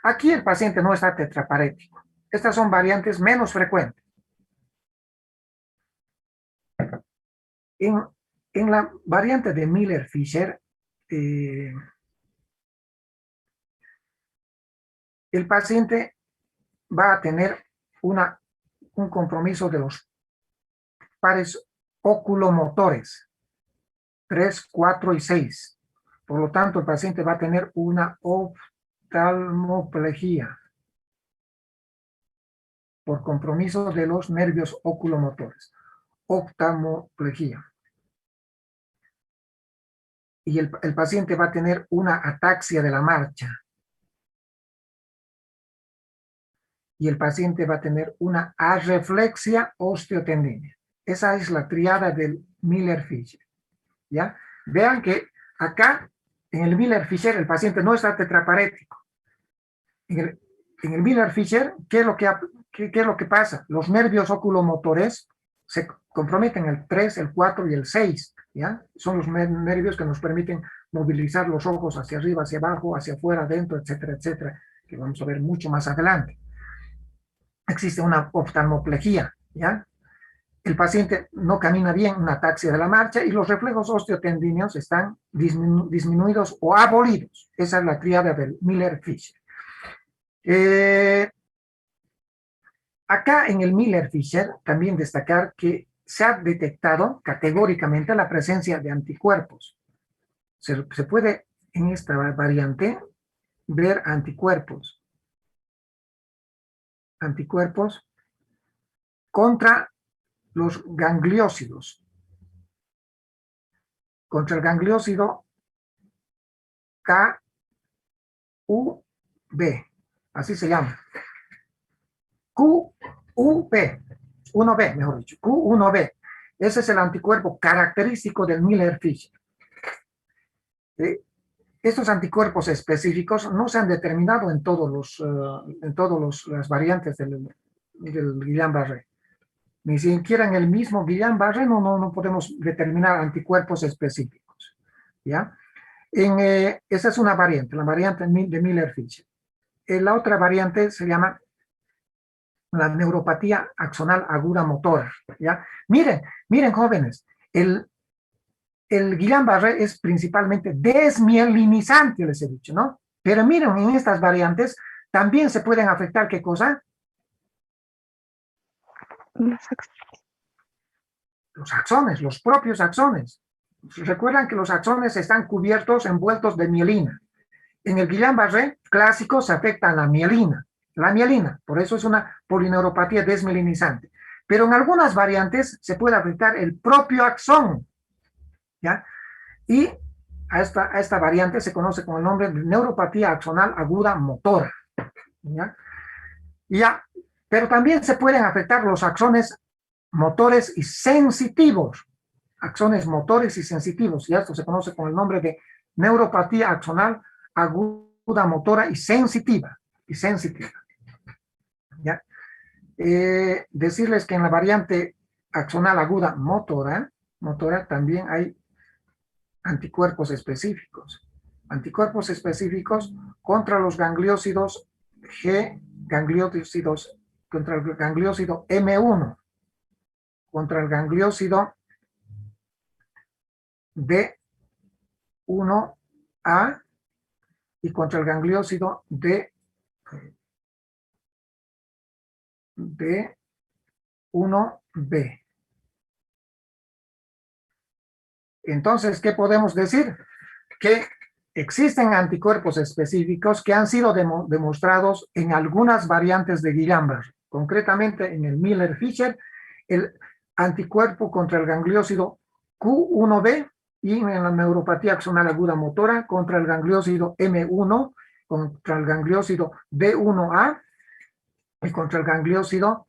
Aquí el paciente no está tetraparético. Estas son variantes menos frecuentes. En la variante de Miller-Fisher, el paciente va a tener un compromiso de los pares oculomotores 3, 4 y 6. Por lo tanto, el paciente va a tener una oftalmoplegia por compromiso de los nervios oculomotores. Oftalmoplegia. Y el paciente va a tener una ataxia de la marcha. Y el paciente va a tener una arreflexia osteotendínea. Esa es la triada del Miller-Fisher. ¿Ya? Vean que acá, en el Miller-Fisher, el paciente no está tetraparético. En el Miller-Fisher, ¿qué es lo que pasa? Los nervios oculomotores se comprometen el 3, el 4 y el 6. ¿Ya? Son los nervios que nos permiten movilizar los ojos hacia arriba, hacia abajo, hacia afuera, adentro, etcétera, etcétera, que vamos a ver mucho más adelante. Existe una oftalmoplegia, ¿ya? El paciente no camina bien, una ataxia de la marcha, y los reflejos osteotendíneos están disminuidos o abolidos. Esa es la triada del Miller-Fisher. Acá en el Miller-Fisher, también destacar que se ha detectado categóricamente la presencia de anticuerpos. Se puede en esta variante ver anticuerpos contra los gangliósidos, contra el gangliósido KUB, así se llama. Q 1B, mejor dicho, Q1B. Ese es el anticuerpo característico del Miller-Fisher. Estos anticuerpos específicos no se han determinado en todas las variantes del Guillain-Barré. Ni siquiera en el mismo Guillain-Barré no podemos determinar anticuerpos específicos. ¿Ya? Esa es una variante, la variante de Miller-Fisher. La otra variante se llama la neuropatía axonal aguda motora. ¿Ya? Miren jóvenes, el Guillain-Barré es principalmente desmielinizante, les he dicho, ¿no? Pero miren, en estas variantes también se pueden afectar, ¿qué cosa? Los axones, los propios axones. Recuerdan que los axones están cubiertos, envueltos de mielina. En el Guillain-Barré clásico se afecta la mielina, por eso es una polineuropatía desmielinizante. Pero en algunas variantes se puede afectar el propio axón, ¿ya? Y a esta variante se conoce con el nombre de neuropatía axonal aguda motora, ¿ya? Pero también se pueden afectar los axones motores y sensitivos, y esto se conoce con el nombre de neuropatía axonal aguda motora y sensitiva, ¿ya? Decirles que en la variante axonal aguda motora también hay anticuerpos específicos contra los gangliósidos contra el gangliósido M1, contra el gangliósido D1A y contra el gangliósido D1B. Entonces, ¿qué podemos decir? Que existen anticuerpos específicos que han sido demostrados en algunas variantes de Guillain-Barré. Concretamente, en el Miller-Fisher, el anticuerpo contra el gangliósido Q1B y en la neuropatía axonal aguda motora contra el gangliósido M1, contra el gangliósido D1A y contra el gangliósido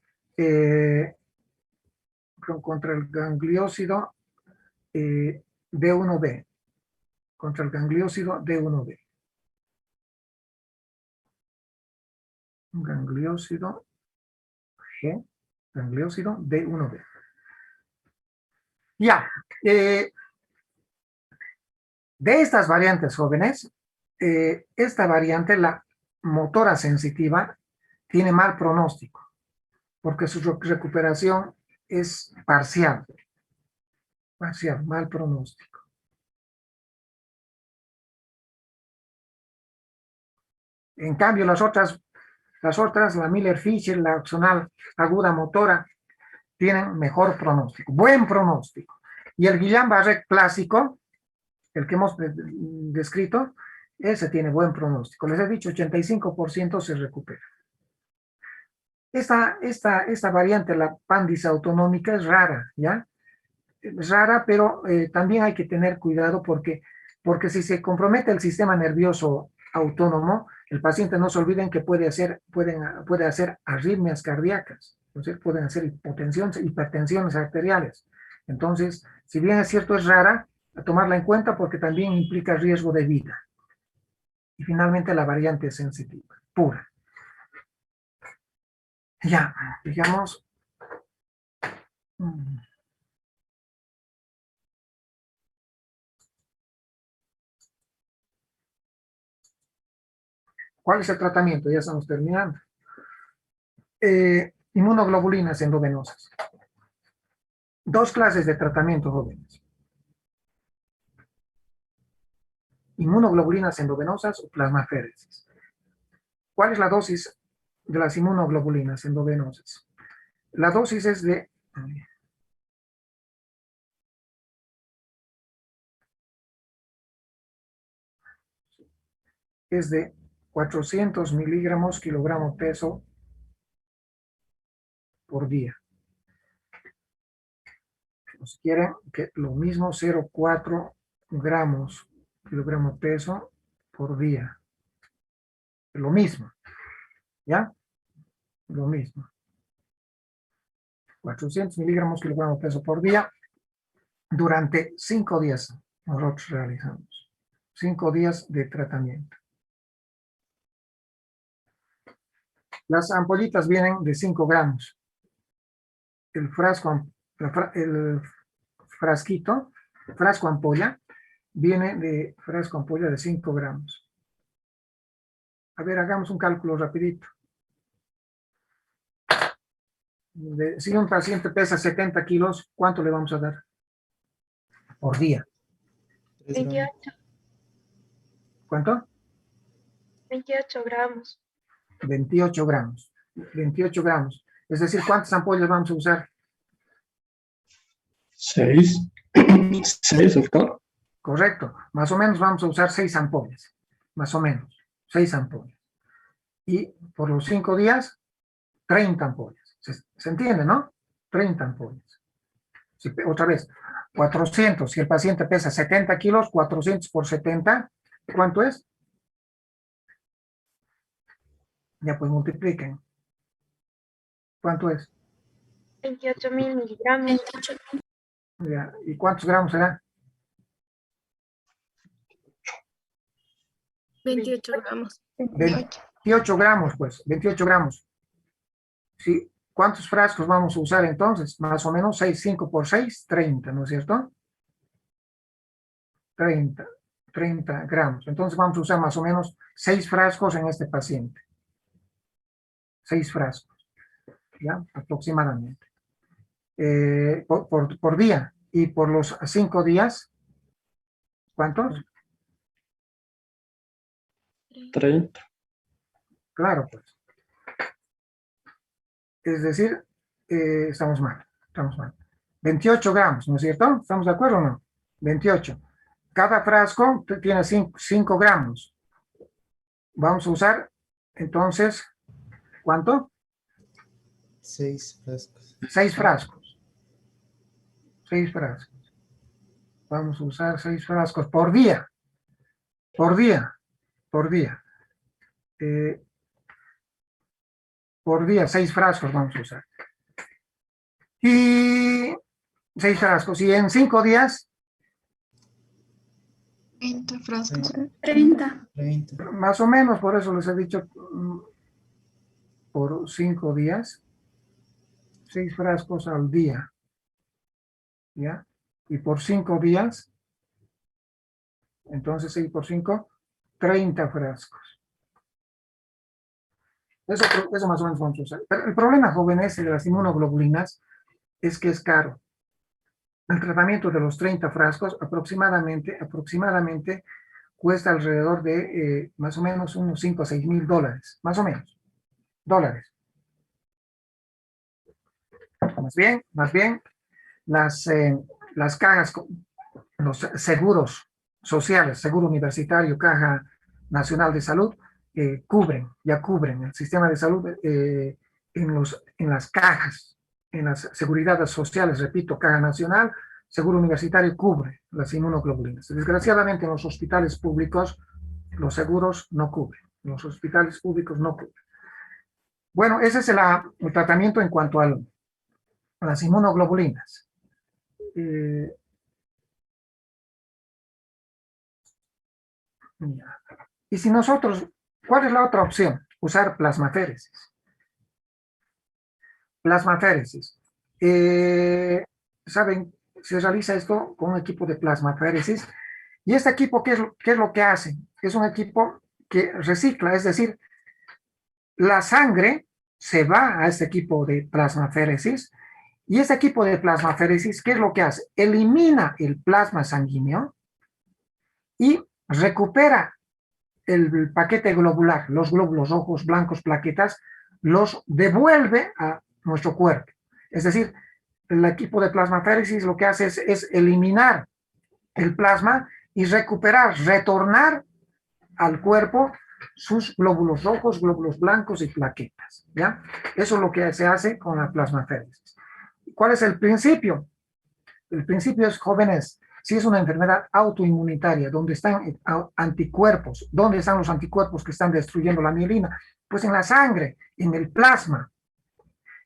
D1B, contra el gangliósido D1B. Gangliósido D1B. Ya, de estas variantes jóvenes, esta variante, la motora sensitiva, tiene mal pronóstico, porque su recuperación es parcial, mal pronóstico. En cambio, las otras, la Miller-Fisher, la axonal aguda motora, tienen mejor pronóstico, buen pronóstico. Y el Guillain-Barré clásico, el que hemos descrito, ese tiene buen pronóstico. Les he dicho, 85% se recupera. Esta variante, la pandis autonómica, es rara, ¿ya? Es rara, pero también hay que tener cuidado porque si se compromete el sistema nervioso autónomo, el paciente, no se olviden que puede hacer arritmias cardíacas, entonces pueden hacer hipertensiones arteriales. Entonces, si bien es cierto, es rara, a tomarla en cuenta porque también implica riesgo de vida. Y finalmente la variante sensitiva, pura. Ya, digamos. ¿Cuál es el tratamiento? Ya estamos terminando. Inmunoglobulinas endovenosas. Dos clases de tratamiento, jóvenes. Inmunoglobulinas endovenosas o plasmaféresis. ¿Cuál es la dosis de las inmunoglobulinas endovenosas? La dosis es de 400 miligramos kilogramo peso por día. Si quieren, que lo mismo, 0,4 gramos kilogramo peso por día. Lo mismo, ¿ya? Lo mismo. 400 miligramos kilogramo peso por día durante 5 días. Nosotros realizamos 5 días de tratamiento. Las ampollitas vienen de 5 gramos. El frasco, el frasco ampolla, viene de frasco ampolla de 5 gramos. A ver, hagamos un cálculo rapidito. Si un paciente pesa 70 kilos, ¿cuánto le vamos a dar por día? 28, ¿Cuánto? 28 gramos. 28 gramos. 28 gramos. Es decir, ¿cuántas ampollas vamos a usar? 6. 6, doctor. Correcto. Más o menos vamos a usar 6 ampollas. Más o menos. 6 ampollas. Y por los 5 días, 30 ampollas. ¿Se entiende, no? 30 ampollas. Otra vez, 400. Si el paciente pesa 70 kilos, 400 por 70, ¿cuánto es? Ya pues multipliquen. ¿Cuánto es? 28.000 miligramos. Ya. ¿Y cuántos gramos será? 28 gramos. 28 gramos, pues. 28 gramos. Sí. ¿Cuántos frascos vamos a usar entonces? Más o menos 6, 5 por 6, 30, ¿no es cierto? 30 gramos. Entonces vamos a usar más o menos 6 frascos en este paciente. 6 frascos, ¿ya? Aproximadamente. Por día. Y por los 5 días, ¿cuántos? 30. Claro, pues. Es decir, estamos mal. 28 gramos, ¿no es cierto? ¿Estamos de acuerdo o no? 28. Cada frasco tiene 5 gramos. Vamos a usar, entonces, ¿cuánto? 6 frascos. 6 frascos. 6 frascos. Vamos a usar 6 frascos por día. Por día. Por día, 6 frascos vamos a usar. Y 6 frascos. Y en 5 días, 30 frascos. 30. más o menos, por eso les he dicho, por 5 días, 6 frascos al día. ¿Ya? Y por 5 días, entonces 6 por 5, 30 frascos. Eso más o menos vamos a usar. Pero el problema, jóvenes, de las inmunoglobulinas es que es caro. El tratamiento de los 30 frascos aproximadamente cuesta alrededor de más o menos unos 5 a 6 mil dólares. Más o menos. Dólares. Más bien, las cajas, los seguros sociales, seguro universitario, Caja Nacional de Salud, ya cubren el sistema de salud en las cajas, en las seguridades sociales, repito, Caja Nacional, Seguro Universitario cubre las inmunoglobulinas. Desgraciadamente en los hospitales públicos los seguros no cubren, los hospitales públicos no cubren. Bueno, ese es el tratamiento en cuanto a las inmunoglobulinas. Y si nosotros, ¿cuál es la otra opción? Usar plasmaféresis. Plasmaféresis. ¿Saben? Se realiza esto con un equipo de plasmaféresis. ¿Y este equipo qué es lo que hace? Es un equipo que recicla, es decir, la sangre se va a este equipo de plasmaféresis y este equipo de plasmaféresis, ¿qué es lo que hace? Elimina el plasma sanguíneo y recupera el paquete globular, los glóbulos rojos, blancos, plaquetas, los devuelve a nuestro cuerpo. Es decir, el equipo de plasmaféresis lo que hace es eliminar el plasma y retornar al cuerpo sus glóbulos rojos, glóbulos blancos y plaquetas, ¿ya? Eso es lo que se hace con la plasmaféresis. ¿Cuál es el principio? El principio es, jóvenes, si es una enfermedad autoinmunitaria, donde están anticuerpos, ¿dónde están los anticuerpos que están destruyendo la mielina? Pues en la sangre, en el plasma.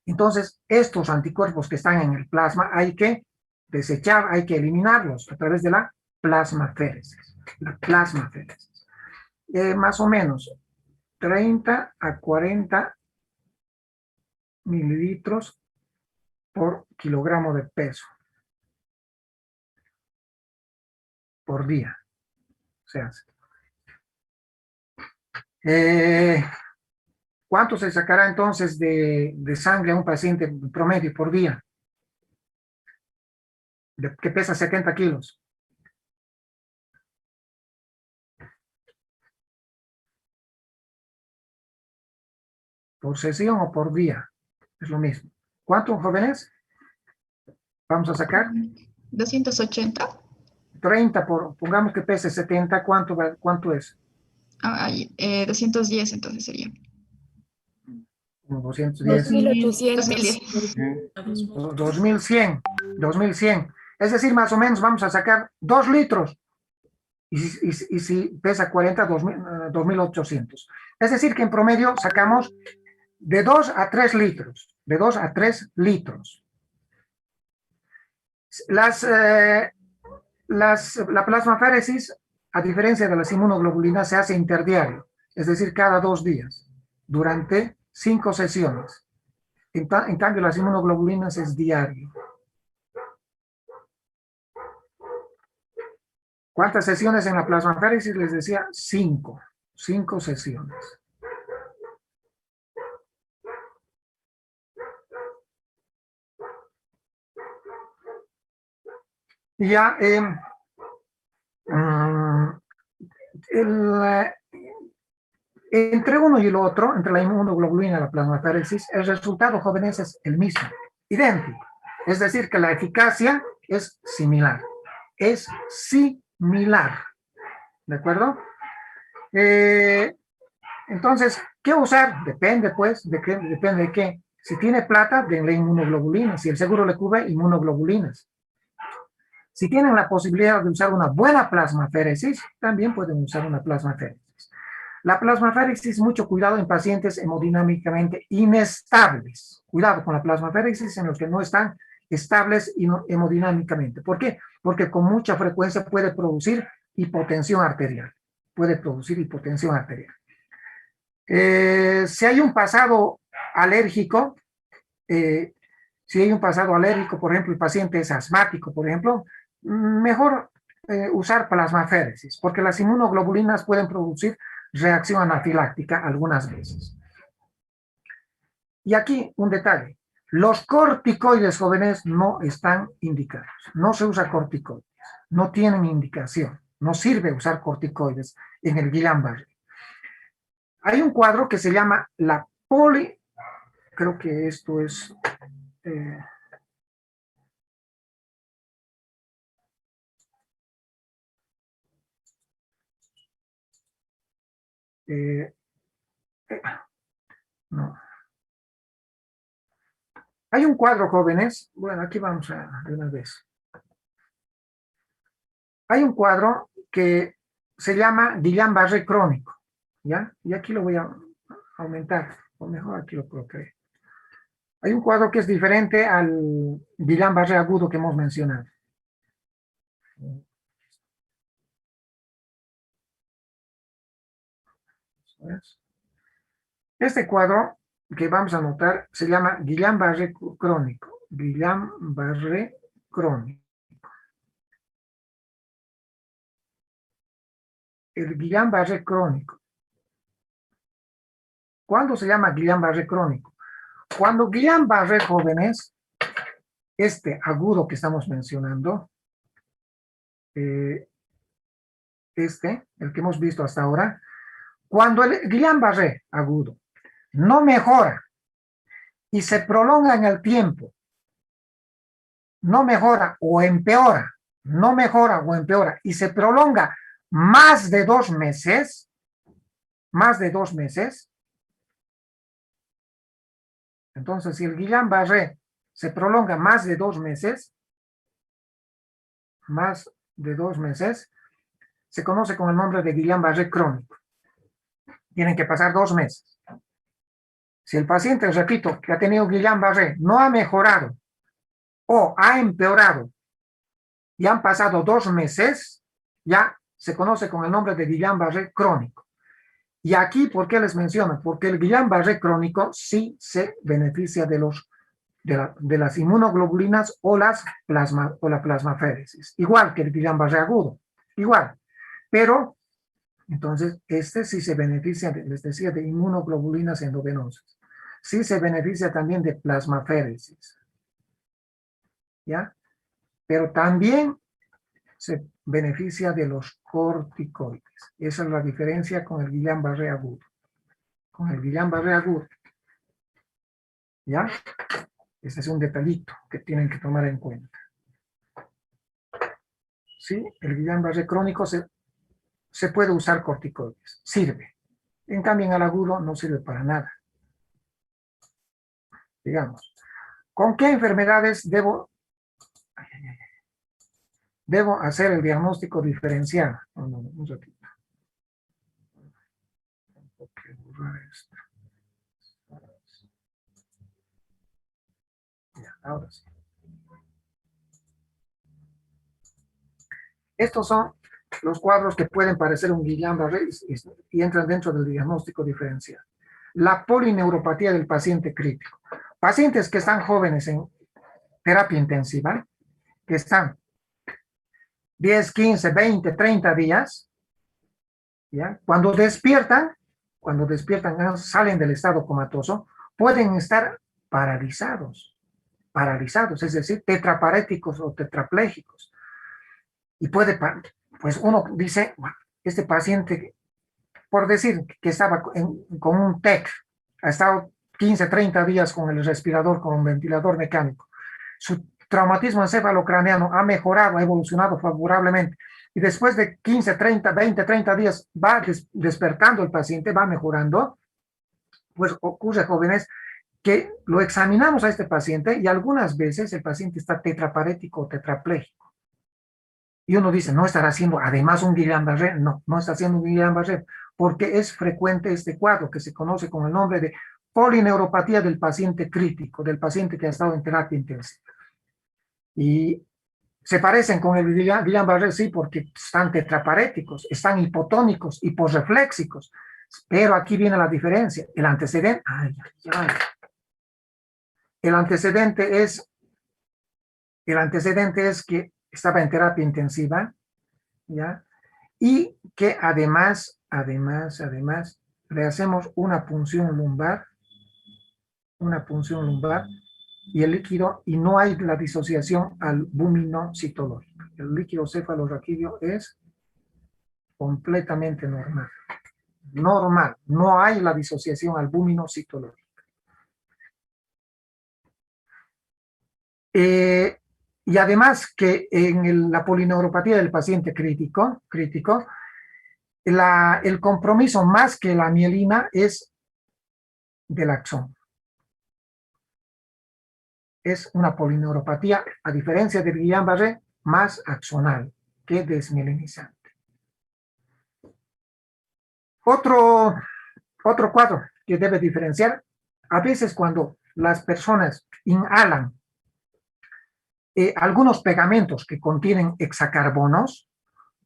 Entonces, estos anticuerpos que están en el plasma hay que desechar, hay que eliminarlos a través de la plasmaféresis. La plasmaféresis. Más o menos 30 a 40 mililitros por kilogramo de peso por día. Se hace. ¿Cuánto se sacará entonces de sangre a un paciente promedio por día? Que pesa 70 kilos. ¿Por sesión o por día? Es lo mismo. ¿Cuántos jóvenes vamos a sacar? 280. 30 por, pongamos que pese 70, ¿cuánto es? 210 entonces sería. Como 210. 2800. 2100. 2100. Es decir, más o menos vamos a sacar 2 litros. Y si pesa 40, 2800. Es decir, que en promedio sacamos de 2 a 3 litros. De 2 a 3 litros. La plasmaféresis, a diferencia de las inmunoglobulinas, se hace interdiario, es decir, cada 2 días, durante 5 sesiones. En cambio, las inmunoglobulinas es diario. ¿Cuántas sesiones en la plasmaféresis? Les decía 5. 5 sesiones. Y ya entre uno y el otro, entre la inmunoglobulina y la plasmaféresis, el resultado, jóvenes, es el mismo, idéntico. Es decir, que la eficacia es similar. Es similar. ¿De acuerdo? Entonces, ¿qué usar? Depende, pues, depende de qué. Si tiene plata, denle inmunoglobulinas. Si el seguro le cubre, inmunoglobulinas. Si tienen la posibilidad de usar una buena plasmaféresis, también pueden usar una plasmaféresis. La plasmaféresis, mucho cuidado en pacientes hemodinámicamente inestables. Cuidado con la plasmaféresis en los que no están estables hemodinámicamente. ¿Por qué? Porque con mucha frecuencia puede producir hipotensión arterial. Puede producir hipotensión arterial. Si hay un pasado alérgico, por ejemplo, el paciente es asmático, por ejemplo, mejor usar plasmaféresis, porque las inmunoglobulinas pueden producir reacción anafiláctica algunas veces. Y aquí un detalle. Los corticoides, jóvenes, no están indicados. No se usa corticoides. No tienen indicación. No sirve usar corticoides en el Guillain-Barré. Hay un cuadro que se llama la creo que esto es... no. Hay un cuadro, jóvenes. Bueno, aquí vamos de una vez. Hay un cuadro que se llama Guillain-Barré crónico. ¿Ya? Y aquí lo voy a aumentar. O mejor aquí lo colocaré. Hay un cuadro que es diferente al Guillain-Barré agudo que hemos mencionado. Este cuadro que vamos a notar se llama Guillain-Barré crónico. Guillain-Barré crónico. El Guillain-Barré crónico. ¿Cuándo se llama Guillain-Barré crónico? Cuando Guillain-Barré, jóvenes, este agudo que estamos mencionando, el que hemos visto hasta ahora, cuando el Guillain-Barré agudo no mejora y se prolonga en el tiempo, no mejora o empeora y se prolonga más de 2 meses, entonces si el Guillain-Barré se prolonga más de 2 meses, se conoce con el nombre de Guillain-Barré crónico. Tienen que pasar 2 meses. Si el paciente, repito, que ha tenido Guillain-Barré no ha mejorado o ha empeorado y han pasado 2 meses, ya se conoce con el nombre de Guillain-Barré crónico. Y aquí, ¿por qué les menciono? Porque el Guillain-Barré crónico sí se beneficia de las inmunoglobulinas o la plasmaféresis, igual que el Guillain-Barré agudo, igual. Pero, entonces, este sí se beneficia, les decía, de inmunoglobulinas endovenosas. Sí se beneficia también de plasmaféresis. ¿Ya? Pero también se beneficia de los corticoides. Esa es la diferencia con el Guillain-Barré agudo. Con el Guillain-Barré agudo. ¿Ya? Ese es un detallito que tienen que tomar en cuenta. ¿Sí? El Guillain-Barré crónico se puede usar corticoides. Sirve. En cambio, en el agudo no sirve para nada. Digamos. ¿Con qué enfermedades debo hacer el diagnóstico diferencial? Un ratito. Tengo que borrar esto. Ya, ahora sí. Estos son los cuadros que pueden parecer un Guillain-Barré y entran dentro del diagnóstico diferencial. La polineuropatía del paciente crítico. Pacientes que están jóvenes en terapia intensiva, que están 10, 15, 20, 30 días, ¿ya? Cuando despiertan, salen del estado comatoso, pueden estar paralizados, es decir, tetraparéticos o tetraplégicos. Y puede, pues uno dice, este paciente, por decir que estaba con un TEC, ha estado 15, 30 días con el respirador, con un ventilador mecánico. Su traumatismo encefalocraneano ha mejorado, ha evolucionado favorablemente. Y después de 15, 30, 20, 30 días va despertando el paciente, va mejorando. Pues ocurre, jóvenes, que lo examinamos a este paciente y algunas veces el paciente está tetraparético o tetrapléjico. Y uno dice, ¿no estará haciendo además un Guillain-Barré? No, no está haciendo un Guillain-Barré, porque es frecuente este cuadro que se conoce con el nombre de polineuropatía del paciente crítico, del paciente que ha estado en terapia intensiva. Y se parecen con el Guillain-Barré, sí, porque están tetraparéticos, están hipotónicos, hiporrefléxicos, pero aquí viene la diferencia. El antecedente, el antecedente es que estaba en terapia intensiva, ¿ya? Y que además, le hacemos una punción lumbar, y el líquido, y no hay la disociación albuminocitológica. El líquido cefalorraquídeo es completamente normal. Normal, no hay la disociación albuminocitológica. Y además que en la polineuropatía del paciente crítico, el compromiso más que la mielina es del axón. Es una polineuropatía, a diferencia del Guillain-Barré, más axonal que desmielinizante. Otro cuadro que debe diferenciar, a veces cuando las personas inhalan algunos pegamentos que contienen hexacarbonos,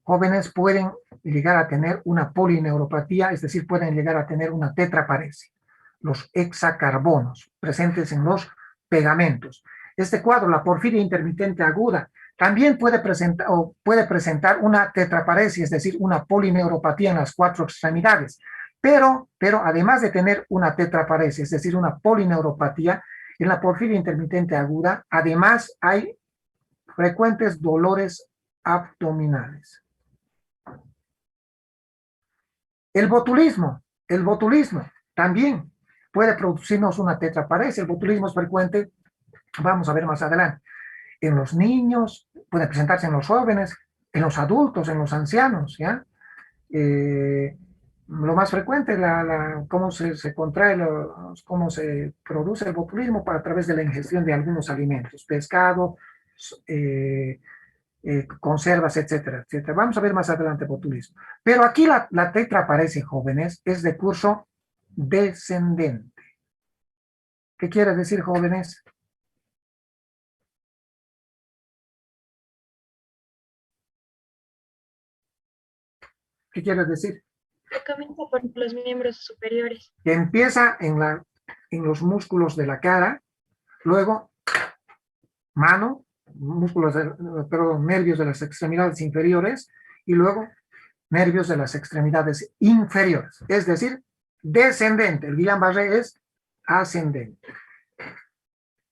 jóvenes pueden llegar a tener una polineuropatía, es decir, pueden llegar a tener una tetraparesia. Los hexacarbonos presentes en los pegamentos. Este cuadro, la porfiria intermitente aguda, también puede presentar una tetraparesia, es decir, una polineuropatía en las 4 extremidades. Pero además de tener una tetraparesia, es decir, una polineuropatía, en la porfiria intermitente aguda, además hay frecuentes dolores abdominales. El botulismo también puede producirnos una tetraparesia. El botulismo es frecuente, vamos a ver más adelante, en los niños, puede presentarse en los jóvenes, en los adultos, en los ancianos, ¿ya? Lo más frecuente, cómo se contrae, cómo se produce el botulismo a través de la ingestión de algunos alimentos, pescado, conservas, etcétera, etcétera. Vamos a ver más adelante botulismo. Pero aquí la tetraparesia, jóvenes, es de curso descendente. ¿Qué quiere decir, jóvenes? ¿Qué quiere decir? Que comienza por los miembros superiores. Que empieza en los músculos de la cara, luego mano, nervios de las extremidades inferiores y luego nervios de las extremidades inferiores, es decir, descendente. El Guillain-Barré es ascendente.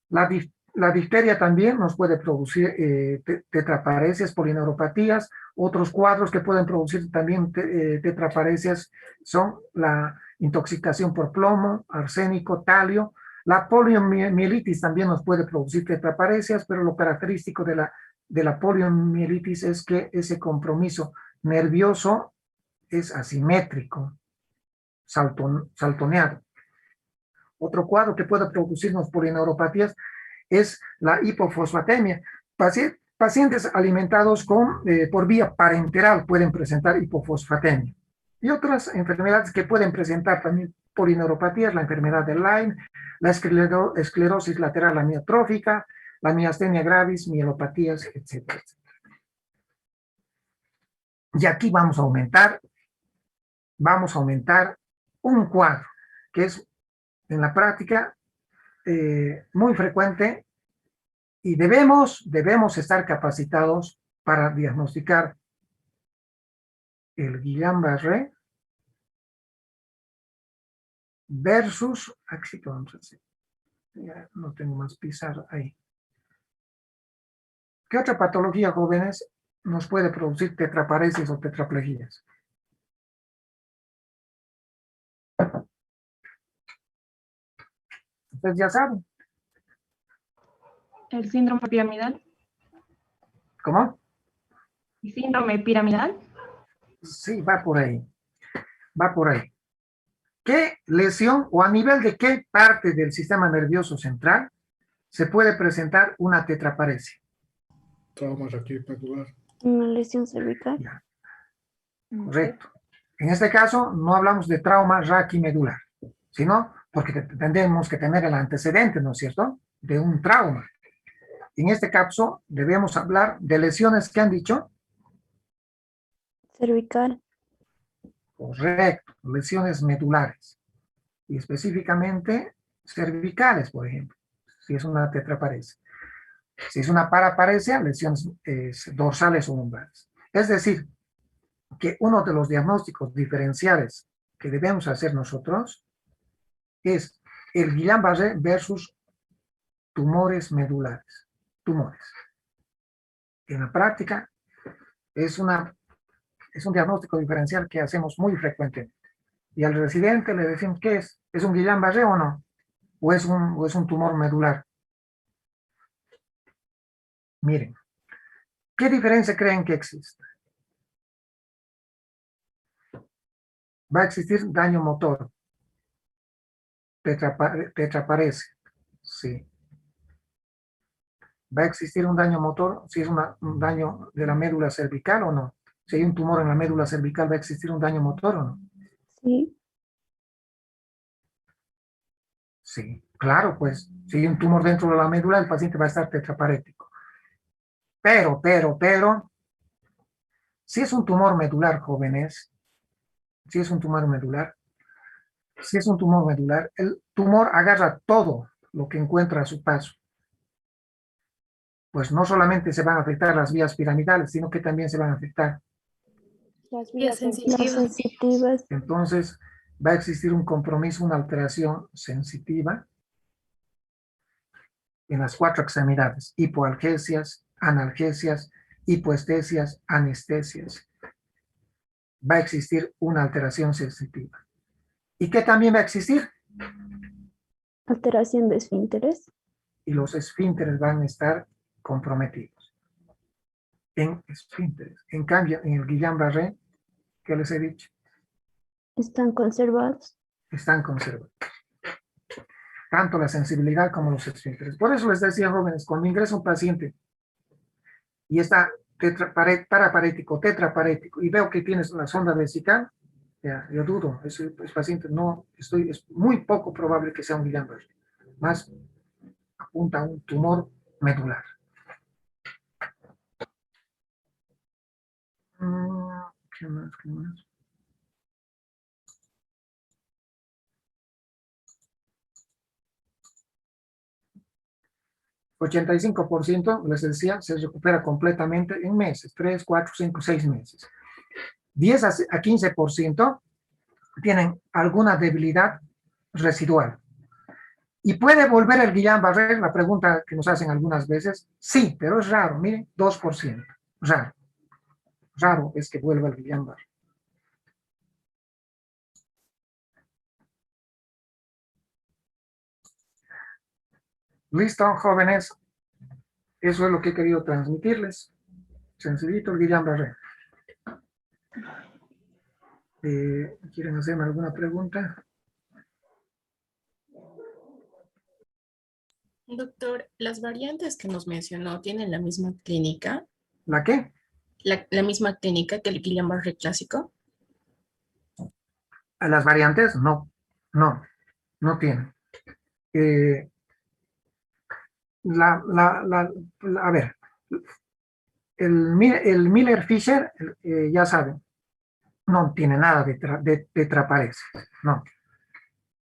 La difteria también nos puede producir tetraparesias, polineuropatías. Otros cuadros que pueden producir también tetraparesias son la intoxicación por plomo, arsénico, talio. La poliomielitis también nos puede producir tetraparesias, pero lo característico de la poliomielitis es que ese compromiso nervioso es asimétrico, saltoneado. Otro cuadro que puede producirnos polineuropatías es la hipofosfatemia. Pacientes alimentados por vía parenteral pueden presentar hipofosfatemia. Y otras enfermedades que pueden presentar también polineuropatías, la enfermedad de Lyme, la esclerosis lateral amiotrófica, la miastenia gravis, mielopatías, etc. Y aquí vamos a aumentar un cuadro que es en la práctica muy frecuente y debemos estar capacitados para diagnosticar el Guillain-Barré versus, aquí vamos a hacer, ya no tengo más pizarra ahí. ¿Qué otra patología, jóvenes, nos puede producir tetraparesis o tetraplegias? Ustedes ya saben. El síndrome piramidal. ¿Cómo? ¿El síndrome piramidal? Sí, va por ahí. Va por ahí. ¿Qué lesión o a nivel de qué parte del sistema nervioso central se puede presentar una tetraparesia? Trauma raquidimedular. Una lesión cervical. Ya. Correcto. En este caso no hablamos de trauma raquimedular, sino porque tendremos que tener el antecedente, ¿no es cierto?, de un trauma. En este caso debemos hablar de lesiones que han dicho. Cervical. Correcto, lesiones medulares. Y específicamente cervicales, por ejemplo, si es una tetraparesia. Si es una paraparesia, lesiones dorsales o lumbares. Es decir, que uno de los diagnósticos diferenciales que debemos hacer nosotros es el Guillain-Barré versus tumores medulares. Tumores. En la práctica es un diagnóstico diferencial que hacemos muy frecuentemente. Y al residente le decimos, ¿qué es? ¿Es un Guillain-Barré o no? ¿O es un tumor medular? Miren, ¿qué diferencia creen que existe? Va a existir daño motor. Tetraparesia. Sí. ¿Va a existir un daño motor si es un daño de la médula cervical o no? Si hay un tumor en la médula cervical, ¿va a existir un daño motor o no? Sí. Sí, claro, pues, si hay un tumor dentro de la médula, el paciente va a estar tetraparético. Pero, si es un tumor medular, jóvenes, si es un tumor medular, el tumor agarra todo lo que encuentra a su paso. Pues no solamente se van a afectar las vías piramidales, sino que también se van a afectar Las vías sensitivas. Entonces, va a existir un compromiso, una alteración sensitiva en las 4 extremidades: hipoalgesias, analgesias, hipoestesias, anestesias. Va a existir una alteración sensitiva. ¿Y qué también va a existir? Alteración de esfínteres. Y los esfínteres van a estar comprometidos. En esfínteres. En cambio, en el Guillain-Barré, ¿qué les he dicho? Están conservados. Están conservados. Tanto la sensibilidad como los esfínteres. Por eso les decía, jóvenes, cuando ingresa un paciente y está paraparético, tetraparético, y veo que tienes la sonda vesical, ya, yo dudo, ese paciente es muy poco probable que sea un Guillain-Barré. más apunta a un tumor medular. ¿Qué más? ¿Qué más? El 85%, les decía, se recupera completamente en meses, 3, 4, 5, 6 meses. 10 a 15% tienen alguna debilidad residual. ¿Y puede volver el Guillain-Barré? La pregunta que nos hacen algunas veces. Sí, pero es raro, miren, 2%. Raro. Raro es que vuelva el Guillain-Barré. Listo, jóvenes. Eso es lo que he querido transmitirles. Sencillito el Guillain-Barré. ¿Quieren hacerme alguna pregunta? Doctor, ¿las variantes que nos mencionó tienen la misma clínica? ¿La qué? ¿La misma clínica que el Guillain-Barré clásico? ¿A las variantes? No, no tienen. A ver, el Miller-Fisher, ya saben, no tiene nada de tetraparese, no.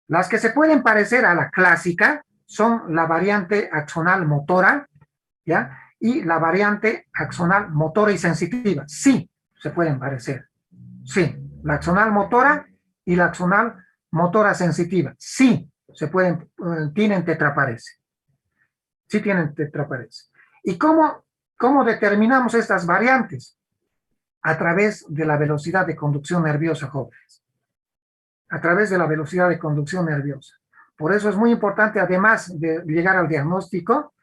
Las que se pueden parecer a la clásica son la variante axonal motora, ¿ya? Y la variante axonal motora y sensitiva. Sí, se pueden parecer. Sí, la axonal motora y la axonal motora sensitiva. Sí, se pueden, tienen tetraparese. Sí tienen tetraparese. ¿Y cómo determinamos estas variantes? A través de la velocidad de conducción nerviosa, jóvenes. A través de la velocidad de conducción nerviosa. Por eso es muy importante, además de llegar al diagnóstico,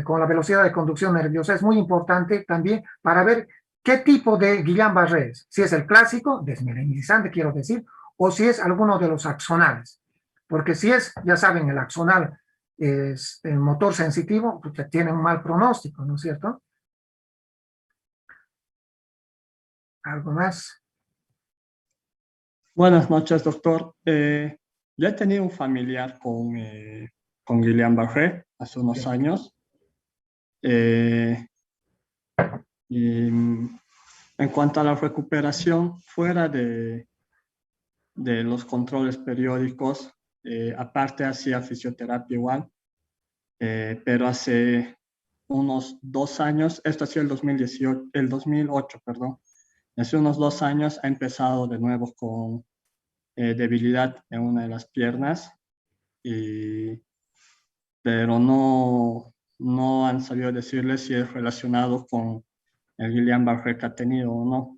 con la velocidad de conducción nerviosa, es muy importante también para ver qué tipo de Guillain-Barré es. Si es el clásico, desmelanizante quiero decir, o si es alguno de los axonales. Porque si es, ya saben, el axonal es el motor sensitivo, porque tiene un mal pronóstico, ¿no es cierto? ¿Algo más? Buenas noches, doctor. Yo he tenido un familiar con Guillain-Barré hace unos años. Y en cuanto a la recuperación, fuera de los controles periódicos, aparte hacía fisioterapia igual, pero hace unos 2 años, esto ha sido el 2008, perdón. Hace unos 2 años ha empezado de nuevo con debilidad en una de las piernas, pero no han sabido decirle si es relacionado con el Guillain-Barré que ha tenido o no.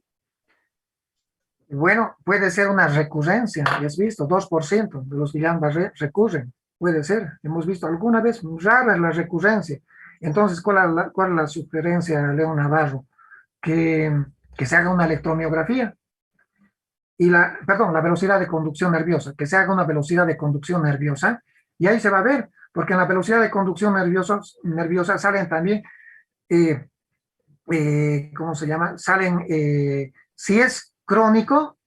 Bueno, puede ser una recurrencia, ya has visto, 2% de los Guillain-Barré recurren, puede ser. Hemos visto alguna vez, rara es la recurrencia. Entonces, ¿cuál es la sugerencia, León Navarro? Que se haga una electromiografía. Y la velocidad de conducción nerviosa, que se haga una velocidad de conducción nerviosa, y ahí se va a ver, porque en la velocidad de conducción nerviosa salen también, ¿cómo se llama? Salen, si es crónico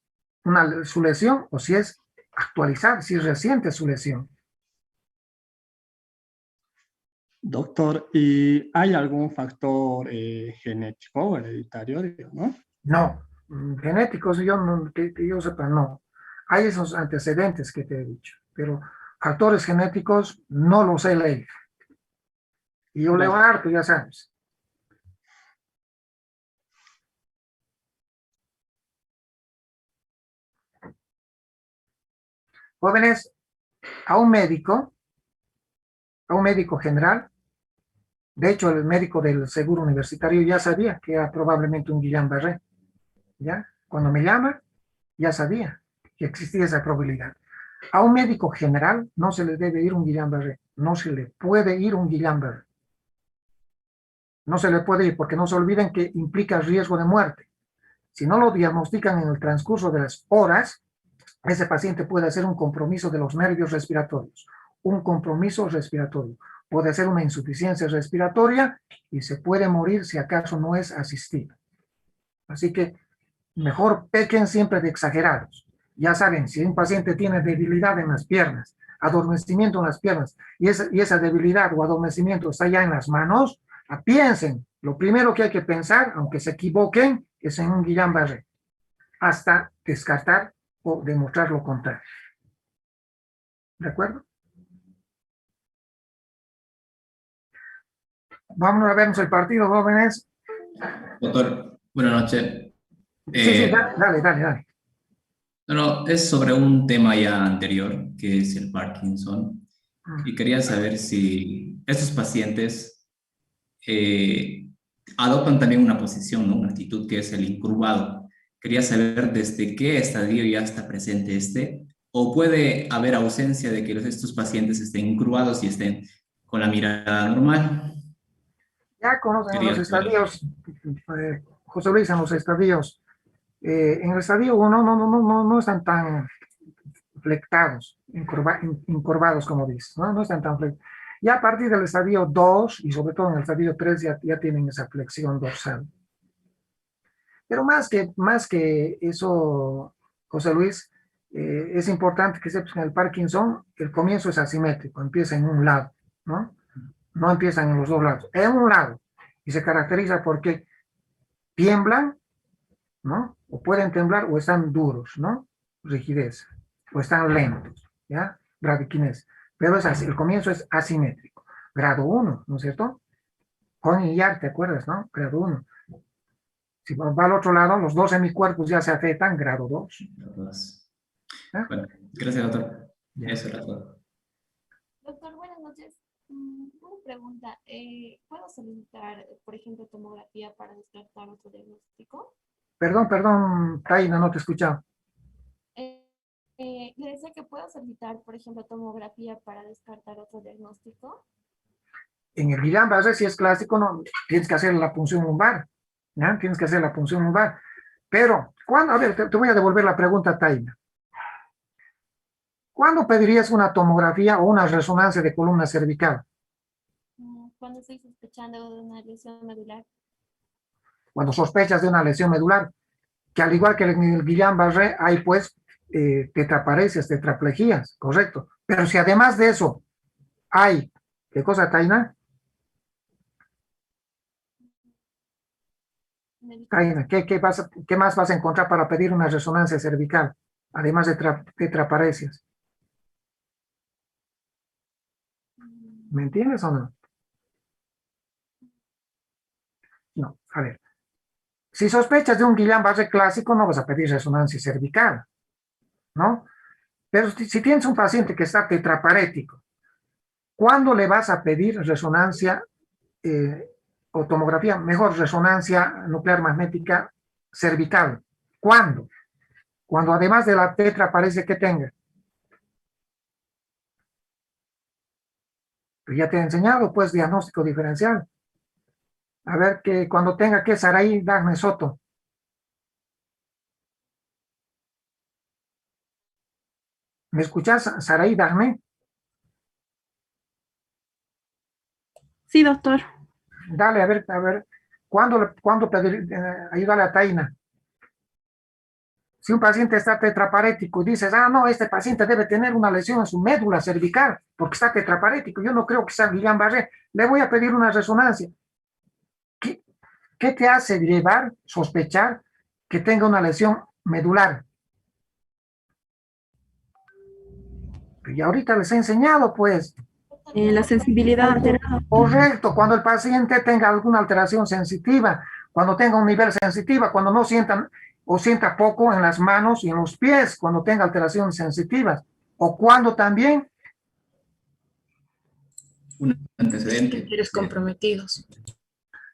su lesión, o si es actualizada, si es reciente su lesión. Doctor, ¿y hay algún factor genético o hereditario, no? No, genéticos que yo sepa, no. Hay esos antecedentes que te he dicho, pero factores genéticos no los he leído. Y yo leo harto, ya sabes. Jóvenes, a un médico general, de hecho el médico del seguro universitario ya sabía que era probablemente un Guillain-Barré. ¿Ya? Cuando me llama, ya sabía que existía esa probabilidad. A un médico general no se le debe ir un Guillain-Barré, no se le puede ir un Guillain-Barré. No se le puede ir porque no se olviden que implica riesgo de muerte. Si no lo diagnostican en el transcurso de las horas, ese paciente puede hacer un compromiso de los nervios respiratorios, un compromiso respiratorio. Puede hacer una insuficiencia respiratoria y se puede morir si acaso no es asistido. Así que mejor pequen siempre de exagerados. Ya saben, si un paciente tiene debilidad en las piernas, adormecimiento en las piernas, y esa debilidad o adormecimiento está ya en las manos, piensen, lo primero que hay que pensar, aunque se equivoquen, es en un Guillain-Barré, hasta descartar o demostrar lo contrario. ¿De acuerdo? Vamos a vernos el partido, jóvenes. Doctor, buenas noches. Sí, dale. No, es sobre un tema ya anterior, que es el Parkinson. Y quería saber si estos pacientes adoptan también una posición, ¿no? Una actitud que es el incurvado. Quería saber desde qué estadio ya está presente o puede haber ausencia de que estos pacientes estén incurvados y estén con la mirada normal. Ya conocen los estadios, José Luis, en los estadios. En el estadio 1 no están tan flectados, incurvados como dices, ¿no? No están tan flectados. Ya a partir del estadio 2 y sobre todo en el estadio 3 ya tienen esa flexión dorsal. Pero más que eso, José Luis, es importante que sepas que en el Parkinson el comienzo es asimétrico, empieza en un lado, ¿no? No empiezan en los dos lados, en un lado, y se caracteriza porque tiemblan, ¿no? O pueden temblar o están duros, ¿no? Rigidez, o están lentos, ¿ya? Bradiquinesia. Pero es así, el comienzo es asimétrico. Grado 1, ¿no es cierto? Con y Yar, ¿te acuerdas, no? Grado 1. Si va al otro lado, los dos semicuerpos ya se afectan, grado 2. ¿Eh? Bueno, gracias, doctor. Eso era todo. Doctor, buenas noches. Una pregunta. ¿Puedo solicitar, por ejemplo, tomografía para descartar otro diagnóstico? Perdón, Taina, no te he escuchado. Le decía que puedo solicitar, por ejemplo, tomografía para descartar otro diagnóstico. En el Guillain-Barré, si es clásico, no, tienes que hacer la punción lumbar. ¿Ya? Tienes que hacer la punción lumbar. Pero, ¿cuándo? A ver, te voy a devolver la pregunta, Taina. ¿Cuándo pedirías una tomografía o una resonancia de columna cervical? Cuando estoy sospechando de una lesión medular. Cuando sospechas de una lesión medular, que al igual que en el Guillain-Barré hay pues tetraparesias, tetraplejías, correcto. Pero si además de eso hay, ¿qué cosa, Taina? Taina, ¿qué más vas a encontrar para pedir una resonancia cervical, además de tetraparesias? ¿Me entiendes o no? No, a ver. Si sospechas de un Guillain-Barré clásico, no vas a pedir resonancia cervical, ¿no? Pero si tienes un paciente que está tetraparético, ¿cuándo le vas a pedir resonancia o tomografía? Mejor, resonancia nuclear magnética cervical. ¿Cuándo? Cuando además de la tetraparesia que tenga. Pues ya te he enseñado, pues, diagnóstico diferencial. A ver, que cuando tenga que Saraí Dagme Soto. ¿Me escuchas, Saraí Dagme? Sí, doctor. Dale, a ver, ¿cuándo pedir, ayúdale a Taina? Si un paciente está tetraparético y dices, no, este paciente debe tener una lesión en su médula cervical porque está tetraparético, yo no creo que sea Guillain-Barré, le voy a pedir una resonancia. ¿Qué te hace sospechar que tenga una lesión medular? Y ahorita les he enseñado, pues. La sensibilidad alterada. Correcto, cuando el paciente tenga alguna alteración sensitiva, cuando tenga un nivel sensitivo, cuando no sientan o sienta poco en las manos y en los pies, cuando tenga alteraciones sensitivas, o cuando también... Un antecedente. Esfínteres comprometidos.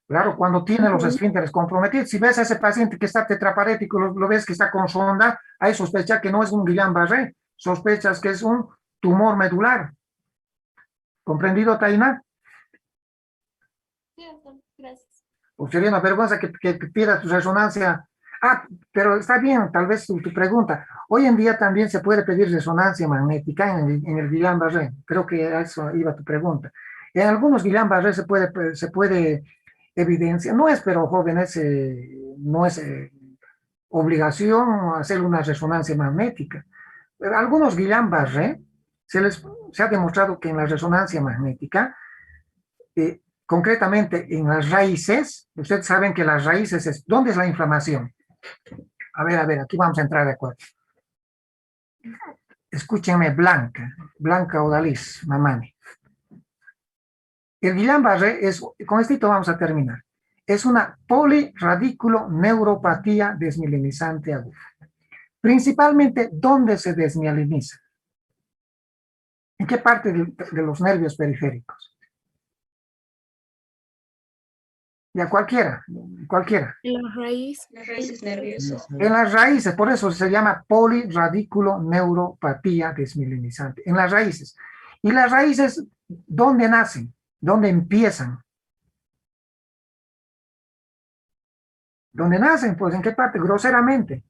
Claro, cuando tiene los esfínteres comprometidos. Si ves a ese paciente que está tetraparético, lo ves que está con sonda, hay sospecha que no es un Guillain-Barré, sospechas que es un tumor medular. ¿Comprendido, Taina? Sí, doctor, gracias. Pues sería una vergüenza que pida tu resonancia. Pero está bien, tal vez tu pregunta. Hoy en día también se puede pedir resonancia magnética en el Guillain-Barré. Creo que a eso iba tu pregunta. En algunos Guillain-Barré se puede evidenciar, no es, pero jóvenes, no es obligación hacer una resonancia magnética. Pero algunos Guillain-Barré se ha demostrado que en la resonancia magnética, concretamente en las raíces, ustedes saben que las raíces es, ¿dónde es la inflamación? A ver, aquí vamos a entrar de acuerdo. Escúchenme, Blanca Odalis, Mamani. El Guillain-Barré es, con esto vamos a terminar, es una poliradiculoneuropatía desmielinizante aguda. Principalmente, ¿dónde se desmieliniza? ¿En qué parte de los nervios periféricos? Ya cualquiera. En la raíz. Las raíces nerviosas. En las raíces, por eso se llama poliradiculoneuropatía desmielinizante. En las raíces. ¿Y las raíces dónde nacen? ¿Dónde empiezan? ¿Dónde nacen? Pues ¿en qué parte? Groseramente.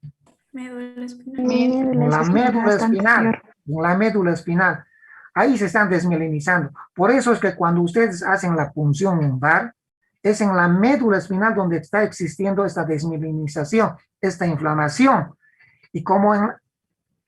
Médula espinal. En la médula espinal. En la médula espinal. Ahí se están desmielinizando. Por eso es que cuando ustedes hacen la punción lumbar, es en la médula espinal donde está existiendo esta desmielinización, esta inflamación. Y como en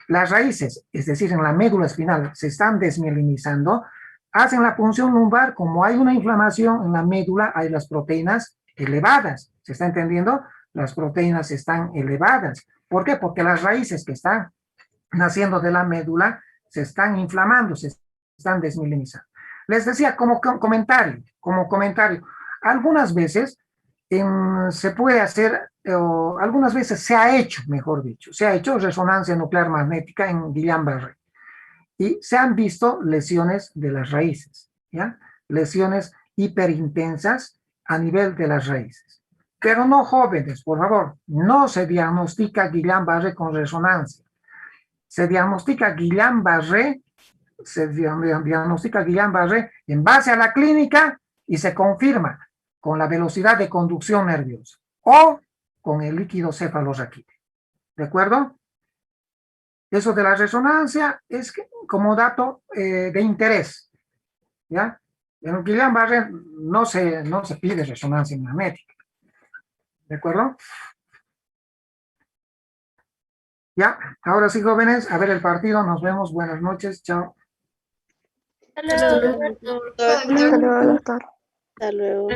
las raíces, es decir, en la médula espinal, se están desmielinizando, hacen la punción lumbar, como hay una inflamación en la médula, hay las proteínas elevadas. ¿Se está entendiendo? Las proteínas están elevadas. ¿Por qué? Porque las raíces que están naciendo de la médula se están inflamando, se están desmielinizando. Les decía como comentario, algunas veces se puede hacer, algunas veces se ha hecho, mejor dicho, se ha hecho resonancia nuclear magnética en Guillain-Barré y se han visto lesiones de las raíces, ¿ya? Lesiones hiperintensas a nivel de las raíces. Pero no jóvenes, por favor, no se diagnostica Guillain-Barré con resonancia. Se diagnostica Guillain-Barré en base a la clínica y se confirma con la velocidad de conducción nerviosa o con el líquido cefalorraquídeo. ¿De acuerdo? Eso de la resonancia es como dato de interés. ¿Ya? En Guillain-Barré no se pide resonancia magnética. ¿De acuerdo? Ya, ahora sí, jóvenes, a ver el partido, nos vemos, buenas noches, chao. Hasta luego, doctor. Hasta luego, doctor. Hasta luego.